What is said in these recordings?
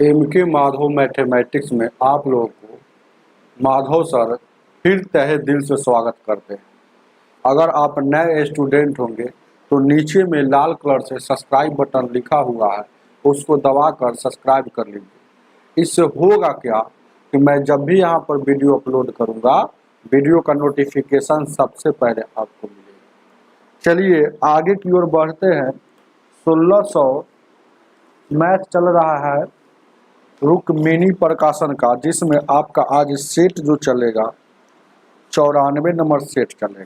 MK. Madhav mathematics में आप लोगों को माधव सर फिर तहे दिल से स्वागत करते हैं। अगर आप नए स्टूडेंट होंगे तो नीचे में लाल कलर से सब्सक्राइब बटन लिखा हुआ है, उसको दबाकर सब्सक्राइब कर लीजिए। इससे होगा क्या कि मैं जब भी यहाँ पर वीडियो अपलोड करूँगा, वीडियो का नोटिफिकेशन सबसे पहले आपको मिलेगा। चलिए आगे की ओर बढ़ते हैं। 1600 मैथ चल रहा है रुक्मिणी प्रकाशन का, जिसमें आपका आज सेट जो चलेगा 94 नंबर सेट चलेगा।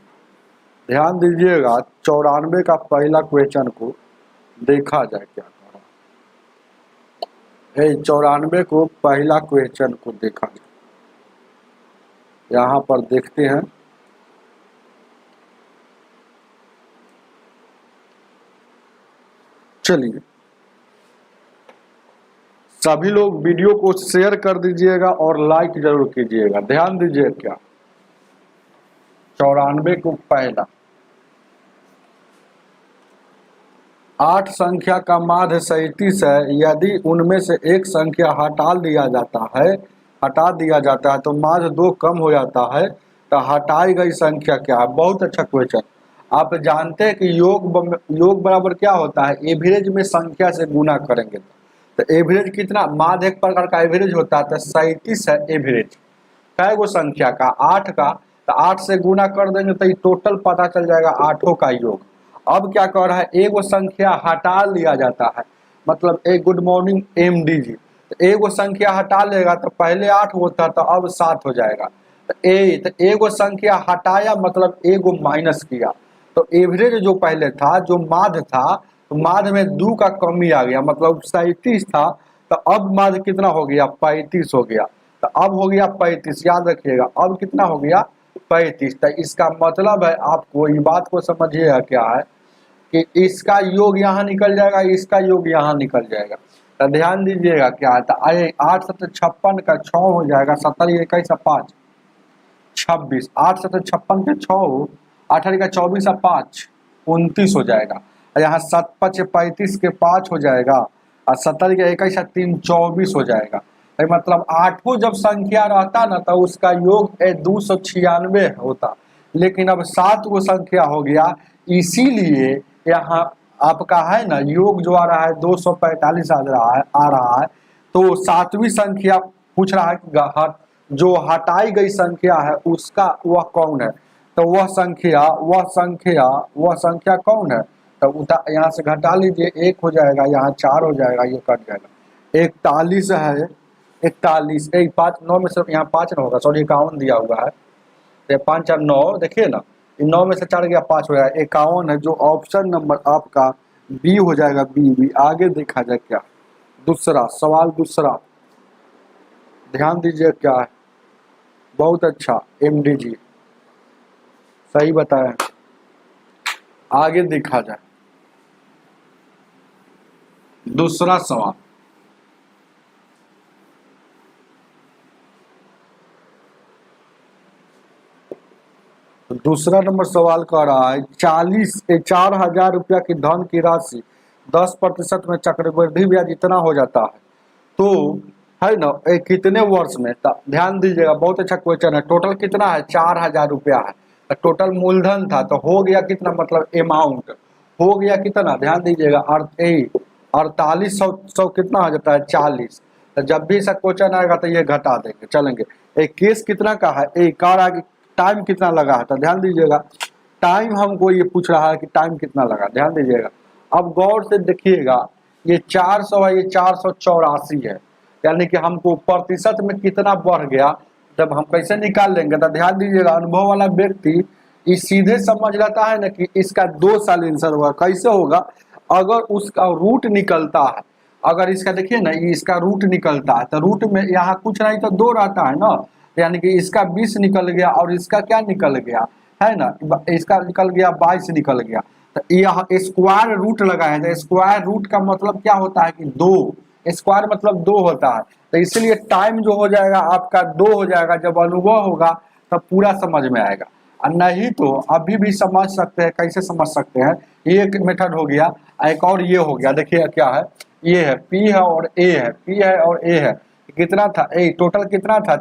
ध्यान दीजिएगा, 94 का पहला क्वेश्चन को देखा जाए क्या कर रहा है। 94 को पहला क्वेश्चन को देखा जाए, यहाँ पर देखते हैं। चलिए सभी लोग वीडियो को शेयर कर दीजिएगा और लाइक जरूर कीजिएगा। ध्यान दीजिए, क्या 94 को पहला 8 संख्या का माध्य 37 है। यदि उनमें से एक संख्या हटा दिया जाता है तो माध्य 2 कम हो जाता है, तो हटाई गई संख्या क्या है। बहुत अच्छा क्वेश्चन। आप जानते हैं कि योग बराबर क्या होता है, एवरेज में संख्या से गुना करेंगे तो एवरेज कितना, माध्य एक प्रकार का एवरेज होता है, तो 37 है एवरेज। कै गो संख्या का, 8 का, तो 8 से गुना कर देंगे तो ये टोटल पता चल जाएगा 8 का योग। अब क्या कर रहा है, एक वो संख्या हटा लिया जाता है, मतलब एक गुड मॉर्निंग एमडी जी, तो एक वो संख्या हटा लेगा तो पहले 8 होता तो अब 7 हो जाएगा। तो एक वो संख्या हटाया मतलब एक वो माइनस किया, तो एवरेज जो पहले था, जो माध्य था, तो माध्य में 2 का कमी आ गया, मतलब 37 था तो अब माध्य कितना हो गया, 35 हो गया। तो अब हो गया 35, याद रखिएगा, अब कितना हो गया 35। तो इसका मतलब है, आपको ये बात को समझिएगा क्या है कि इसका योग यहाँ निकल जाएगा, इसका योग यहाँ निकल जाएगा। तो ध्यान दीजिएगा क्या है, तो 8 7 56 का 6 हो जाएगा, 7 21 5 26, 8 7 56 के 6, 18 का 24 5 29 हो जाएगा। यहाँ 7 5 35 के 5 हो जाएगा, और 70 के 21 3 24 हो जाएगा। मतलब 8 जब संख्या रहता ना तो उसका योग 296 होता, लेकिन अब 7 को संख्या हो गया, इसीलिए यहाँ आपका है ना योग जो आ रहा है 245 आ रहा है। तो 7वीं संख्या पूछ रहा है कि जो हटाई गई संख्या है उसका वह कौन है, तो वह संख्या कौन है। तो यहाँ से घटा लीजिए, 1 हो जाएगा, यहाँ 4 हो जाएगा, ये कट जाएगा। 41 है, 41 5 9 में से यहाँ 5 न होगा, सॉरी 51 दिया हुआ है, तो 5 4 9, देखिए ना, 9 में से 4 गया 5 हो जाएगा, 51 है, जो ऑप्शन नंबर आपका बी हो जाएगा। बी आगे देखा जाए क्या, दूसरा सवाल, दूसरा ध्यान दीजिए क्या है। बहुत अच्छा एमडी जी सही बताया। आगे देखा जाए दूसरा सवाल। दूसरा नंबर सवाल कह रहा है 4,000 रुपया की धन की राशि 10% में चक्रवृद्धि ब्याज इतना हो जाता है, तो है ना कितने वर्ष में। ध्यान दीजिएगा, बहुत अच्छा क्वेश्चन है। टोटल कितना है, 4,000 रुपया है, टोटल मूलधन था, तो हो गया कितना, मतलब अमाउंट हो गया कितना, ध्यान दीजिएगा 4800 कितना हो जाता है 40। तो जब भी ऐसा क्वेश्चन आएगा तो ये घटा देंगे, चलेंगे। एक केस कितना का है, एक कार आगे, टाइम कितना लगा है, तो ध्यान दीजिएगा टाइम हमको ये पूछ रहा है कि टाइम कितना लगा, ध्यान दीजिएगा। अब गौर से देखिएगा, ये 400 है, ये 484 है, यानी कि हमको प्रतिशत में कितना बढ़ गया, जब हम कैसे निकाल लेंगे। तो ध्यान दीजिएगा, अनुभव वाला व्यक्ति इस सीधे समझ लेता है ना कि इसका 2 साल आंसर होगा। कैसे होगा, अगर उसका रूट निकलता है, अगर इसका देखिए ना, इसका रूट निकलता है, तो रूट में यहाँ कुछ नहीं तो 2 रहता है ना, यानी कि इसका 20 निकल गया और इसका क्या निकल गया है ना, इसका निकल गया 22 निकल गया। तो यह स्क्वायर रूट लगाए, तो स्क्वायर रूट का मतलब क्या होता है कि 2, स्क्वायर मतलब 2 होता है, तो इसलिए टाइम जो हो जाएगा आपका 2 हो जाएगा। जब अनुभव होगा तब पूरा समझ में आएगा, और नहीं तो अभी भी समझ सकते हैं। कैसे समझ सकते हैं, एक मेथड हो गया, एक और ये हो गया। देखिए क्या है, ये है, पी है और ए है, पी है और ए है। कितना था ए, टोटल कितना था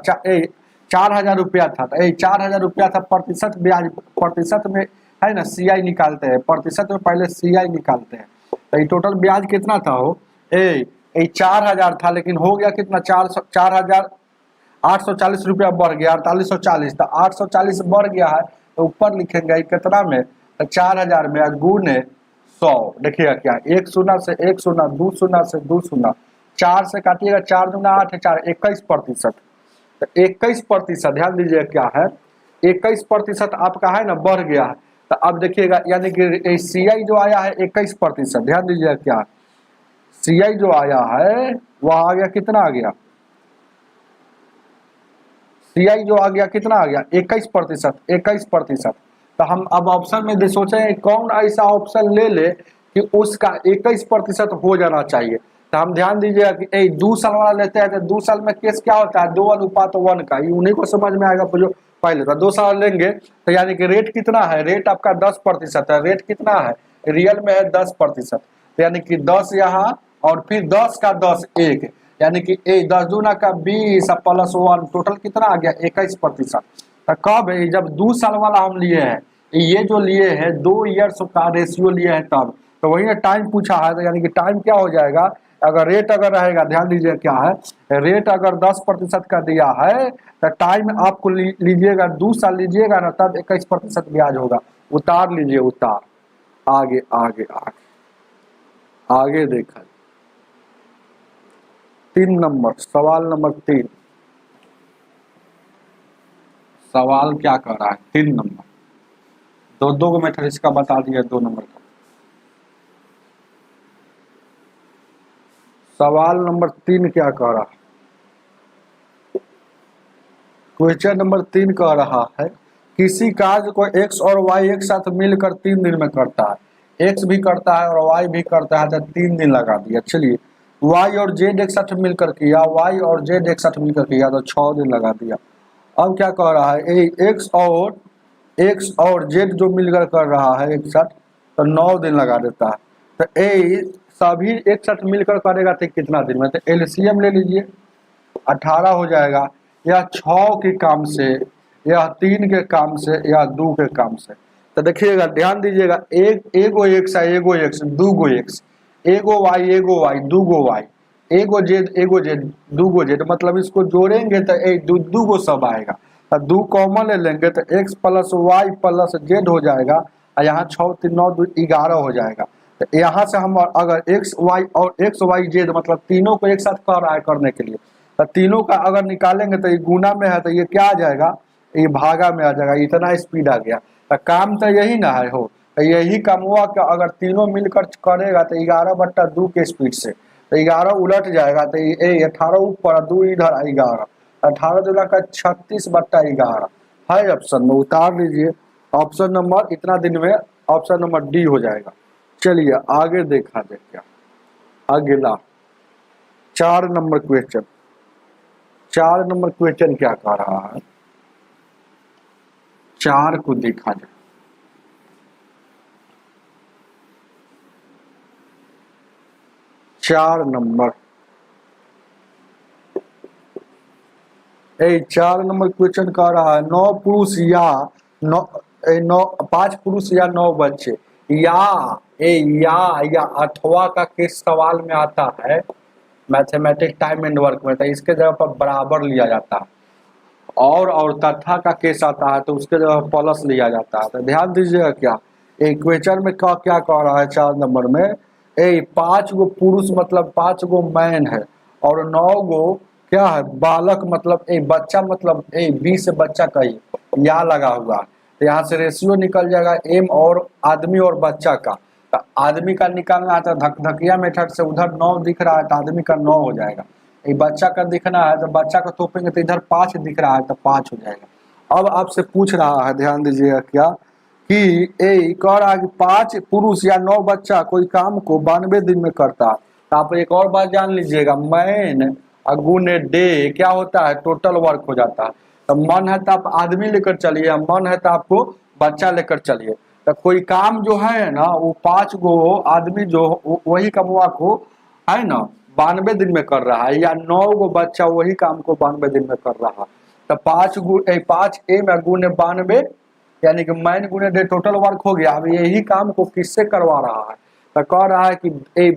4,000 रुपया था। 4,000 रुपया था, प्रतिशत ब्याज, प्रतिशत में है ना सीआई निकालते हैं, प्रतिशत में पहले सीआई निकालते हैं। तो ये टोटल ब्याज कितना था हो ए 4,000 था, लेकिन हो गया कितना 4,840 रुपया बढ़ गया 4840। तो 840 बढ़ गया है तो ऊपर लिखेंगे कितना में, तो 4,000 में गुने 100। देखिएगा क्या, एक शून्य से एक शून्य, दो शून्य से दो शून्य, 4 से काटिएगा 4 दूना 8 है 4, 21%। तो 21% ध्यान दीजिए क्या है, 21% आपका है ना बढ़ गया है। तो अब देखिएगा यानी कि सीआई जो आया है 21%, ध्यान दीजिए क्या, सीआई जो आया है वह आ गया कितना आ गया, सीआई जो आ गया कितना आ गया 21%, 21%। तो हम अब ऑप्शन में सोचे कौन ऐसा ऑप्शन ले ले कि उसका 21% हो जाना चाहिए। तो हम ध्यान दीजिएगा कि 2 साल वाला लेते हैं तो 2 साल में केस क्या होता है 2:1 का, ये उन्हीं को समझ में आएगा। जो पहले था 2 साल लेंगे तो यानी कि रेट कितना है, रेट आपका 10% है, रेट कितना है रियल में है 10%, तो यानी कि 10 यहाँ और फिर 10 का 10 1, यानी कि 10 दूना का 20 प्लस 1, टोटल कितना आ गया 21%। तो कब है जब 2 साल वाला हम लिए हैं, ये जो लिए हैं 2 ईयर्स का रेशियो लिए हैं तब, तो वही टाइम पूछा है। तो यानी कि टाइम क्या हो जाएगा, अगर रेट अगर रहेगा, ध्यान दीजिए क्या है, रेट अगर 10% का दिया है तो टाइम आपको लीजिएगा 2 साल लीजिएगा ना, तब 21% ब्याज होगा। उतार लीजिए, उतार, आगे आगे आगे आगे देखा 3 नंबर, सवाल नंबर 3, सवाल क्या कर रहा है 3 नंबर, दो को मेथड इसका बता दिया 2 नंबर का। सवाल नंबर 3 क्या कह रहा है, क्वेश्चन नंबर 3 कह रहा है किसी कार्य को x और y एक साथ मिलकर 3 दिन में करता है, x भी करता है और y भी करता है, तो 3 दिन लगा दिया। चलिए y और z एक साथ मिलकर किया, y और z एक साथ मिलकर किया तो 6 दिन लगा दिया। अब क्या कह रहा है x और z जो मिलकर कर रहा है एक साथ, तो 9 दिन लगा देता है। तो सभी एक साथ मिलकर करेगा तो कितना दिन में, तो एलसीएम ले लीजिए 18 हो जाएगा, या 6 के काम से, या 3 के काम से, या 2 के काम से। तो देखिएगा ध्यान दीजिएगा, एगो एक्स है, एगो एक्स, दूगो एक्स, एगो वाई, दूगो वाई, एगो जेड, दूगो जेड, मतलब इसको जोड़ेंगे तो दूगो सब आएगा। तो 2 कॉमन ले लेंगे तो X plus Y plus Z हो जाएगा, और यहाँ 6 3 9 2 11 हो जाएगा। तो यहाँ से हम अगर एक्स वाई जेड मतलब तीनों को एक साथ कर रहा है करने के लिए, तो तीनों का अगर निकालेंगे तो ये गुना में है तो ये क्या आ जाएगा, ये भागा में आ जाएगा। इतना स्पीड आ गया, तो काम तो यही ना है हो, तो यही काम हुआ कि अगर तीनों मिलकर करेगा तो 11/2 के स्पीड से, तो 11 उलट जाएगा, तो ये 18 ऊपर 2 इधर 11, 18 दूना का 36/11 है। ऑप्शन में उतार लीजिए, ऑप्शन नंबर इतना दिन में ऑप्शन नंबर डी हो जाएगा। चलिए आगे देखा जाए क्या, अगला 4 नंबर क्वेश्चन, 4 नंबर क्वेश्चन क्या कह रहा है, 4 को देखा जाए। 4 नंबर 4 नंबर क्वेश्चन कह रहा है 9 पुरुष या 5 पुरुष या 9 बच्चे, या अथवा का किस सवाल में आता है मैथमेटिक्स टाइम एंड वर्क में, तो इसके जगह पर बराबर लिया जाता है, और तथा का केस आता है तो उसके जगह प्लस लिया जाता है। तो ध्यान दीजिएगा क्या, इक्वेशन में क्या कह रहा है 4 नंबर में, 5 गो पुरुष मतलब 5 गो मैन है, और 9 गो क्या है बालक मतलब बच्चा, मतलब 20 से बच्चा का ही या लगा हुआ है। तो यहाँ से रेशियो निकल जाएगा एम और आदमी और बच्चा का। तो आदमी का निकालना है तो धकधकिया मेथड से, उधर 9 दिख रहा है तो आदमी का 9 हो जाएगा, बच्चा का दिखना है तो बच्चा का तोपेंगे तो इधर 5 दिख रहा है तो 5 हो जाएगा। अब आपसे पूछ रहा है, ध्यान दीजिएगा क्या, कि कह रहा है कि 5 पुरुष या 9 बच्चा कोई काम को 92 दिन में करता है। तो आप एक और बात जान लीजिएगा, मैन गुने डे क्या होता है, टोटल वर्क हो जाता है। तो मन है तो आप आदमी लेकर चलिए, मन है तो आपको बच्चा लेकर चलिए। तो कोई काम जो है ना वो 5 गो आदमी जो वही कमुआ को है ना 92 दिन में कर रहा है, या 9 गो बच्चा वही काम को 92 दिन में कर रहा है। तो 5 ए में गुने 92 यानी कि मैन गुने डे टोटल वर्क हो गया। अब यही काम को किससे करवा रहा है, तो कह रहा है कि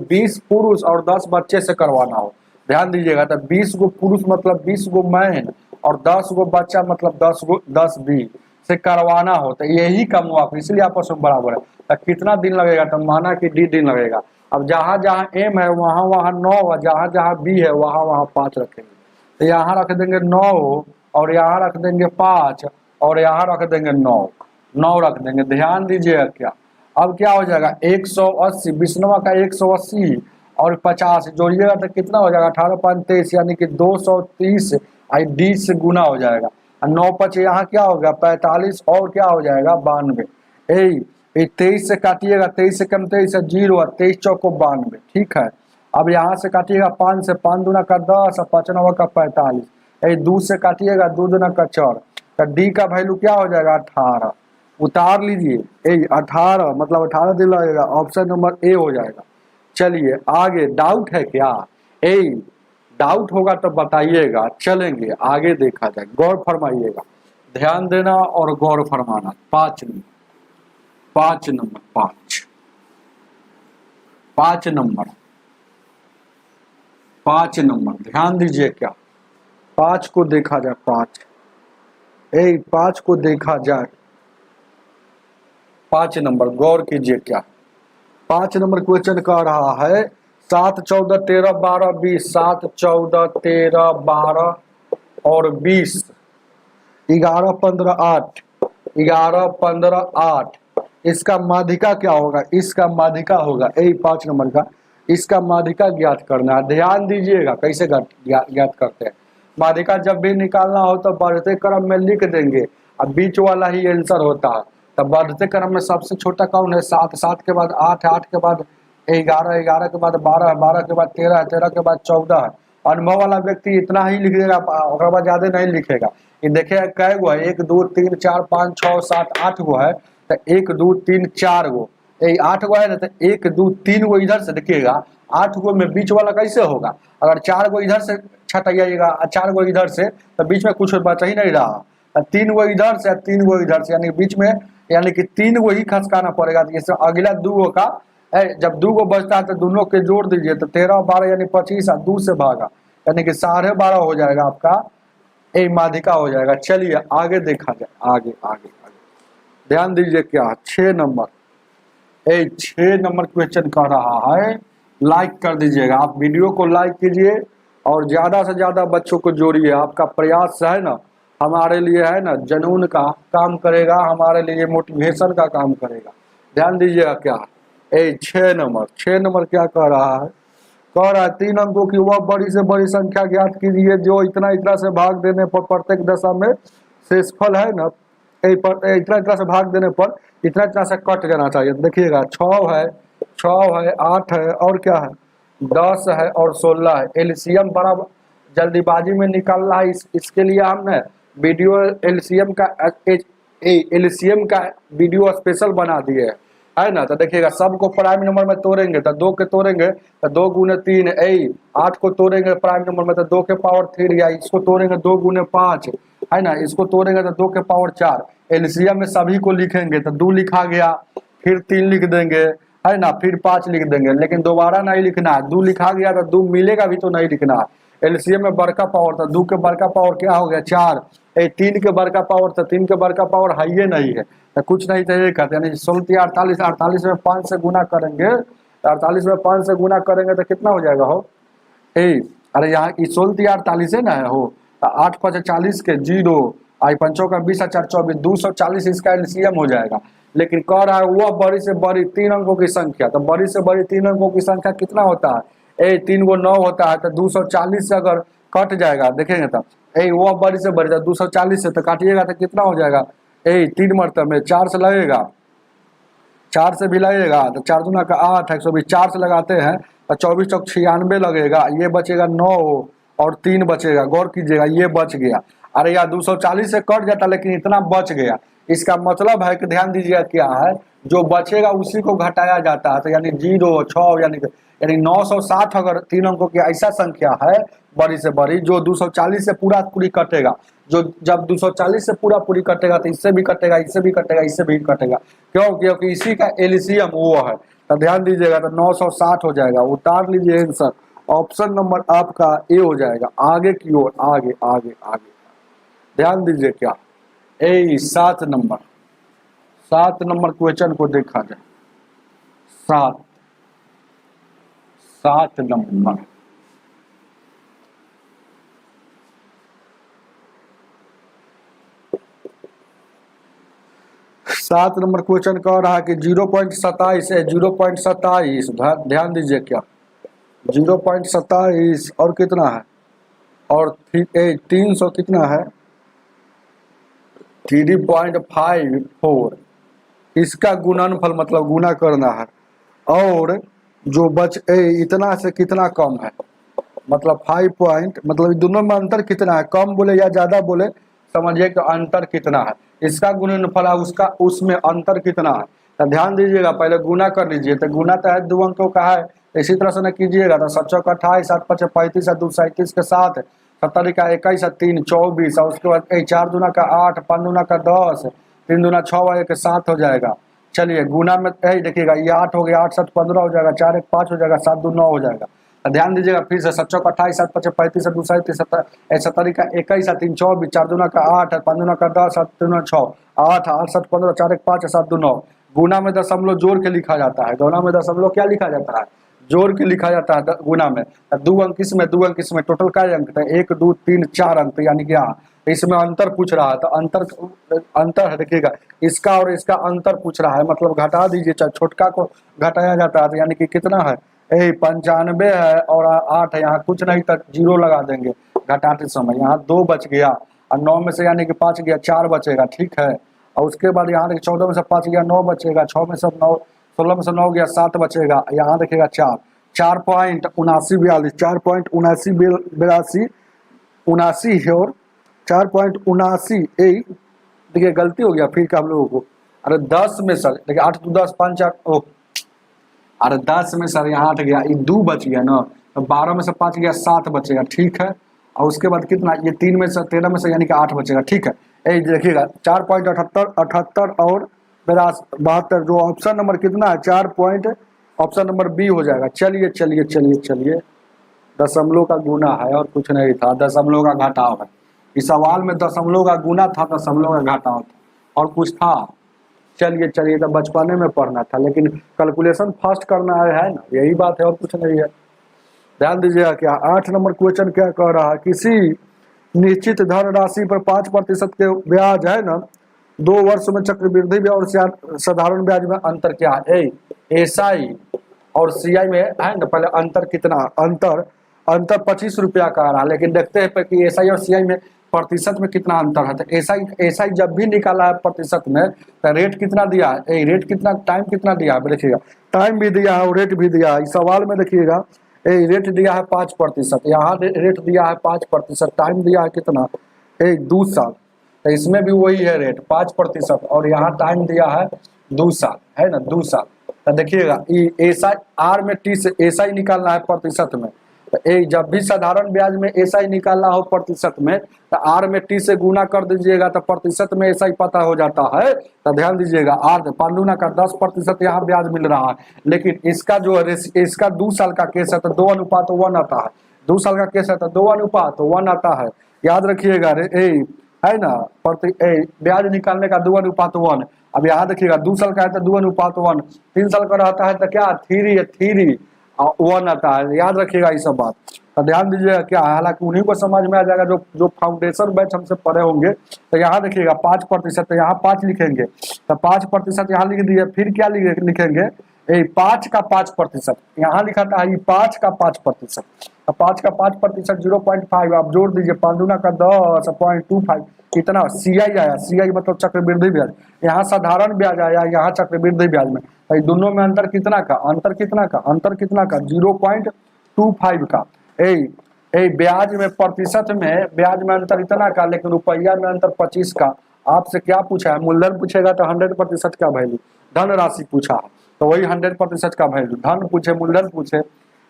20 पुरुष और 10 बच्चे से करवाना हो। ध्यान दीजिएगा, तो 20 गो पुरुष मतलब 20 गो मैन और 10 गो बच्चा मतलब 10 बी से करवाना हो, तो यही काम हुआ, इसलिए आपस में बराबर है। तो कितना दिन लगेगा, तो माना कि डी दिन लगेगा। अब जहाँ जहाँ एम है वहाँ वहाँ 9 और जहाँ जहाँ बी है वहाँ वहाँ 5 रखेंगे। तो यहाँ रख देंगे 9 और यहाँ रख देंगे 5 और यहाँ रख देंगे 9 रख देंगे। ध्यान दीजिएगा क्या, अब क्या हो जाएगा 180, 20वां का 180 और 50 जोड़िएगा तो कितना हो जाएगा 18 5 23 यानी कि 230 डी से गुना हो जाएगा। 9 5 यहाँ क्या हो गया 45 और क्या हो जाएगा 92। 23 से काटिएगा, 23 से कम 23 है 0, 23 चौको 92। ठीक है, अब यहाँ से काटिएगा 5 से, 5 दूना का 10 और 5 नवा का 45। 2 से काटिएगा 2 दूना का 4, तो डी का वैल्यू क्या हो जाएगा 18। उतार लीजिए 18 मतलब 18 दिन लगेगा, ऑप्शन नंबर ए हो जाएगा। चलिए आगे, डाउट है क्या? डाउट होगा तो बताइएगा, चलेंगे आगे देखा जाए। गौर फरमाइएगा, ध्यान देना और गौर फरमाना। 5 नंबर 5 नंबर ध्यान दीजिए क्या, 5 को देखा जाए। 5 को देखा जाए, 5 नंबर गौर कीजिए क्या, 5 नंबर क्वेश्चन कह रहा है 7 14 13 12 20, 7 14 13 12 और 20, 11 15 8, 11 15 8। इसका माध्यिका क्या होगा? इसका माध्यिका होगा 5 नंबर का, इसका माध्यिका ज्ञात करना है। ध्यान दीजिएगा कैसे ज्ञात करते हैं। माध्यिका जब भी निकालना हो तो बढ़ते क्रम में लिख देंगे, अब बीच वाला ही आंसर होता है। तो बढ़ते क्रम में सबसे छोटा कौन है? 7, 7 के बाद 8 है, 8 के बाद 11 है, 11 के बाद 12 है, 12 के बाद 13 है, 13 के बाद 14 है। अनुभव वाला व्यक्ति इतना ही लिख देगा, और बाद ज्यादा नहीं लिखेगा। ये देखिए कै गो है, 1 2 3 4 5 6 7 8 गो है, तो 1 2 3 4 गो, 8 गो है ना, तो 1 2 3 गो इधर से देखिएगा, 8 गो में बीच वाला कैसे होगा? अगर 4 गो इधर से छटाइएगा 4 गो इधर से, तो बीच में कुछ बचा ही नहीं रहा। 3 गो इधर से 3 गो इधर से, यानी बीच में यानी कि 3 गो ही खसकाना पड़ेगा। जैसे अगला 2 गो का जब 2 गो बचता है तो दोनों के जोड़ दीजिए, तो 13 12 यानी 25 और 2 से भागा यानी कि 12.5 हो जाएगा आपका, माध्यिका हो जाएगा। चलिए आगे देखा जाए, आगे आगे आगे ध्यान दीजिए क्या, 6 नंबर 6 नंबर क्वेश्चन कर रहा है। लाइक कर दीजिएगा, आप वीडियो को लाइक कीजिए और ज्यादा से ज्यादा बच्चों को जोड़िए। आपका प्रयास है ना हमारे लिए, है ना जुनून का काम करेगा, हमारे लिए मोटिवेशन का काम करेगा। ध्यान दीजिएगा क्या, 6 नंबर क्या कह रहा है? कह रहा है 3 अंकों की वह बड़ी से बड़ी संख्या ज्ञात कीजिए जो इतना इतना से भाग देने पर प्रत्येक दशा में शेषफल है ना, इतना इतना से भाग देने पर इतना इतना से कट जाना चाहिए। देखिएगा 6 है, 8 है और क्या है 10 है और 16 है। एलसीएम बड़ा जल्दीबाजी में निकालना है, इसके लिए हमने वीडियो एलसीएम का वीडियो स्पेशल बना दिए है ना। तो देखिएगा सबको प्राइम नंबर में तोड़ेंगे तो 2 के तोड़ेंगे तो 2 गुने 3, 8 को तोड़ेंगे प्राइम नंबर में तो 2 के पावर 3, या इसको तोड़ेंगे 2 गुने 5 है ना, इसको तोड़ेंगे तो 2 के पावर 4। एलसीएम में सभी को लिखेंगे तो 2 लिखा गया, फिर 3 लिख देंगे है ना, फिर 5 लिख देंगे, लेकिन दोबारा नहीं लिखना है। 2 लिखा गया तो 2 मिलेगा भी तो नहीं लिखना है। एलसीएम में बड़का पावर था, 2 के बड़का पावर क्या हो गया 4, 3 के बड़का पावर था, 3 के बड़का पावर है ही नहीं है, तो कुछ नहीं चाहिए कहते। यानी 16 48, 48 में 5 से गुना करेंगे, 48 में 5 से गुना करेंगे तो कितना हो जाएगा हो? अरे यहाँ 16 48 है ना हो, 8 5 40 के 0, 5 का 20 4 24, 240 इसका एलसीएम हो जाएगा। लेकिन कह रहा है वह बड़ी से बड़ी 3 अंकों की संख्या, तो बड़ी से बड़ी 3 अंकों की संख्या कितना होता है? 3 गो 9 होता है, तो 240 से अगर कट जाएगा देखेंगे तो वह बड़ी से बड़ी 240 से तो काटिएगा तो कितना हो जाएगा? 3 मरतब में 4 से लगेगा, 4 से भी लगेगा तो 4 दूना का 8, 120 4 से लगाते हैं तो 24 चौक 96 लगेगा, ये बचेगा 9 और 3 बचेगा। गौर कीजिएगा ये बच गया। अरे यार 240 से कट जाता लेकिन इतना बच गया, इसका मतलब है कि ध्यान दीजिएगा क्या है, जो बचेगा उसी को घटाया जाता है। तो यानी 0, 6 यानी 960 अगर 3 अंकों की ऐसा संख्या है बड़ी से बड़ी जो 240 से पूरा पूरी कटेगा, जो जब 240 से पूरा पूरी कटेगा तो इससे भी कटेगा, इससे भी कटेगा, इससे भी कटेगा। क्यों? क्योंकि इसी का एलसीएम वो है। तो ध्यान दीजिएगा, तो 960 हो जाएगा। उतार लीजिए आंसर, ऑप्शन नंबर आपका ए हो जाएगा। आगे की ओर, आगे आगे आगे ध्यान दीजिए क्या 7 नंबर क्वेश्चन को देखा जाए। 7 नंबर 7 नंबर क्वेश्चन कह रहा है कि 0.27 है, 0.27 ध्यान दीजिए क्या 0.27 और कितना है, और 300 कितना है 3.54, इसका गुणनफल मतलब गुना करना है। और जो इतना से कितना कम है, मतलब 5 पॉइंट, मतलब दोनों में अंतर कितना है, कम बोले या ज्यादा बोले समझिए कि अंतर कितना है। इसका गुणनफल है, उसका उसमें अंतर कितना है। तो ध्यान दीजिएगा, पहले गुना कर लीजिए। तो गुना तो है 2 अंकों का है, इसी तरह से न कीजिएगा। तो 7 चौक 28, 7 5 35, 2 37 के 7, 70 का 21, 3 24, और उसके बाद 4 दूना का 8, 5 दूना का 10, 3 दूना 6, 1 7 हो जाएगा। चलिए गुना में देखिएगा, ये 8 हो गया, 8 7 15 हो जाएगा, 4 1 5 हो जाएगा, 7 2 9 हो जाएगा। ध्यान दीजिएगा फिर से 7 चौक 28, 7 5 35, 2 37, 70 का 21, 3 24, 4 दूना का 8, 5 दूना का 10, 7 दूना 6, 8 8 7 15, 4 1 5, 7 2 9। गुना में दशमलव जोड़ के लिखा जाता है, गुना में दशमलव क्या लिखा जाता है, जोड़ के लिखा जाता है गुना में। 2 अंक इसमें, 2 अंक इसमें, टोटल का अंक था 1 2 3 4 अंक, यानी कि यहाँ इसमें अंतर पूछ रहा है। तो अंतर है देखिएगा, इसका और इसका अंतर पूछ रहा है, मतलब घटा दीजिए, चाहे छोटका को घटाया जाता है। तो यानी कि कितना है 95 है और 8 है, यहाँ कुछ नहीं तक 0 लगा देंगे घटाते समय। यहाँ 2 बच गया और 9 में से यानी कि 5 गया, 4 बचेगा, ठीक है। और उसके बाद यहाँ देखिए 14 में से 5 गया, 9 बचेगा, 6 में से 9, 16 में से 9 गया, 7 बचेगा। यहाँ देखिएगा 4.7942, 4.7982 है, और 4.79 देखिए गलती हो गया फिर का हम लोगों को। अरे 10 में सर देखिए 8 2 10 5 4, ओह अरे 10 में सर यहाँ 8 गया, ये 2 बच गया ना, तो 12 में से 5 गया, 7 बचेगा, ठीक है। और उसके बाद कितना, ये 3 में से 13 में से यानी कि 8 बचेगा, ठीक है। ये देखिएगा 4.78 और 72, जो ऑप्शन नंबर कितना है 4 ऑप्शन नंबर बी हो जाएगा। चलिए चलिए चलिए चलिए, दशमलव का गुना है और कुछ नहीं था, दशमलव का घटाव है। इस सवाल में दशमलव का गुना था, दशमलव का घटाव था, और कुछ था। चलिए चलिए, तो बचपने में पढ़ना था, लेकिन कैलकुलेशन फास्ट करना है ना, यही बात है और कुछ नहीं है। ध्यान दीजिएगा क्या 8 नंबर क्वेश्चन क्या कह रहा है, किसी निश्चित धन राशि पर 5% के ब्याज है ना, 2 वर्ष में चक्रवृद्धि ब्याज और साधारण ब्याज में अंतर क्या है। एसआई और सीआई में है ना, पहले अंतर कितना, अंतर 25 रुपया का आ रहा है, लेकिन देखते हैं कि एसआई और सीआई में प्रतिशत में कितना अंतर है। तो एसआई जब भी निकाला है प्रतिशत में, तो रेट कितना दिया है, रेट कितना, टाइम कितना दिया है, देखिएगा टाइम भी दिया है और रेट भी दिया है। इस सवाल में देखिएगा रेट दिया है 5%, यहाँ रेट दिया है 5%, टाइम दिया है कितना 2 साल, तो इसमें भी वही है रेट 5%, और यहाँ टाइम दिया है 2 साल, है ना 2 साल। तो देखिएगा एसआई आर में टी से एसआई निकालना है प्रतिशत में, तो जब भी साधारण ब्याज में एसआई निकालना हो प्रतिशत में, तो आर में टी से गुना कर दीजिएगा, तो प्रतिशत में एसआई पता हो जाता है। तो ध्यान दीजिएगा, आर 5 दूना का 10% यहाँ ब्याज मिल रहा है, लेकिन इसका जो इसका 2 साल का केस है तो 2:1 आता है, 2 साल का केस है तो 2:1 आता है। याद रखिएगा है ना, ब्याज निकालने का 2:1। अब यहाँ देखिएगा 2 साल का है तो 2:1, 3 साल का रहता है तो क्या 3:1 आता है। याद रखिएगा ये सब बात, तो ध्यान दीजिएगा क्या, हालांकि उन्हीं को समझ में आ जाएगा जो फाउंडेशन बैच हमसे पढ़े होंगे। तो यहाँ देखिएगा 5%, तो यहाँ 5 लिखेंगे, तो 5% यहाँ लिख दिए, फिर क्या लिखेंगे 5 का 5%, यहाँ लिखा था 5 का 5%, तो 5 का 5% 0.5, आप जोड़ दीजिए, 5 दूना का 10, 0.25, कितना सीआई आया, सीआई मतलब चक्रवृद्धि ब्याज, यहाँ साधारण ब्याज आया, यहाँ चक्रवृद्धि ब्याज में। तो दोनों में अंतर कितना का, अंतर कितना का, अंतर कितना का 0.25 का। ब्याज में प्रतिशत में ब्याज में अंतर इतना का, लेकिन रुपया में अंतर 25 का, आपसे क्या पूछा है, मूलधन पूछेगा तो 100% का वैल्यू, धन राशि पूछा है तो वही 100% का वैल्यू, धन पूछे मूलधन पूछे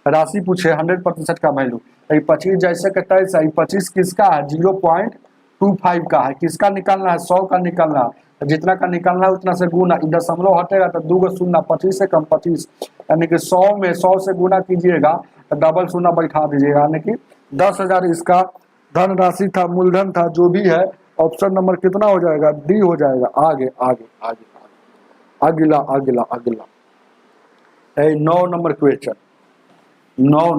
राशि पूछे 100% का वैल्यू। 25 जैसे का तैसे, 25 किसका है 0.25 का है, किसका निकालना है 100 का निकालना है, जितना का निकालना है उतना से गुना, दशमलव हटेगा तो 2 शून्य 25 से कम 25, यानी कि 100 में 100 से गुना कीजिएगा तो डबल शून्य बैठा दीजिएगा, यानी कि 10,000 इसका धन राशि था, मूलधन था, जो भी है। ऑप्शन नंबर कितना हो जाएगा, डी हो जाएगा। आगे आगे आगे अगला अगला अगला 9 नंबर क्वेश्चन, 9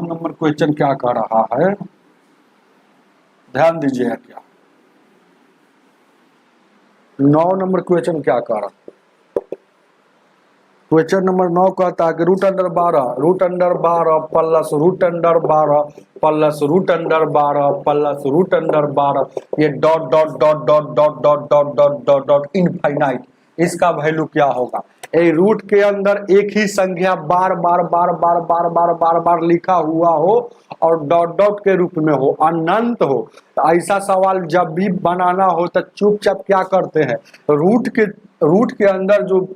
नंबर क्वेश्चन क्या कह रहा है, ध्यान दीजिएगा क्या 9 नंबर क्वेश्चन क्या कह रहा है। क्वेश्चन नंबर 9 कहता है कि root under 12 plus root under 12 plus root under 12 plus root under 12, ये dot dot dot dot dot dot dot dot dot dot infinite, इसका वैल्यू क्या होगा। ए रूट के अंदर एक ही संख्या बार बार बार बार बार बार बार बार लिखा हुआ हो और डॉट डॉट के रूप में हो, अनंत हो, तो ऐसा सवाल जब भी बनाना हो तो चुपचाप क्या करते हैं, रूट के अंदर जो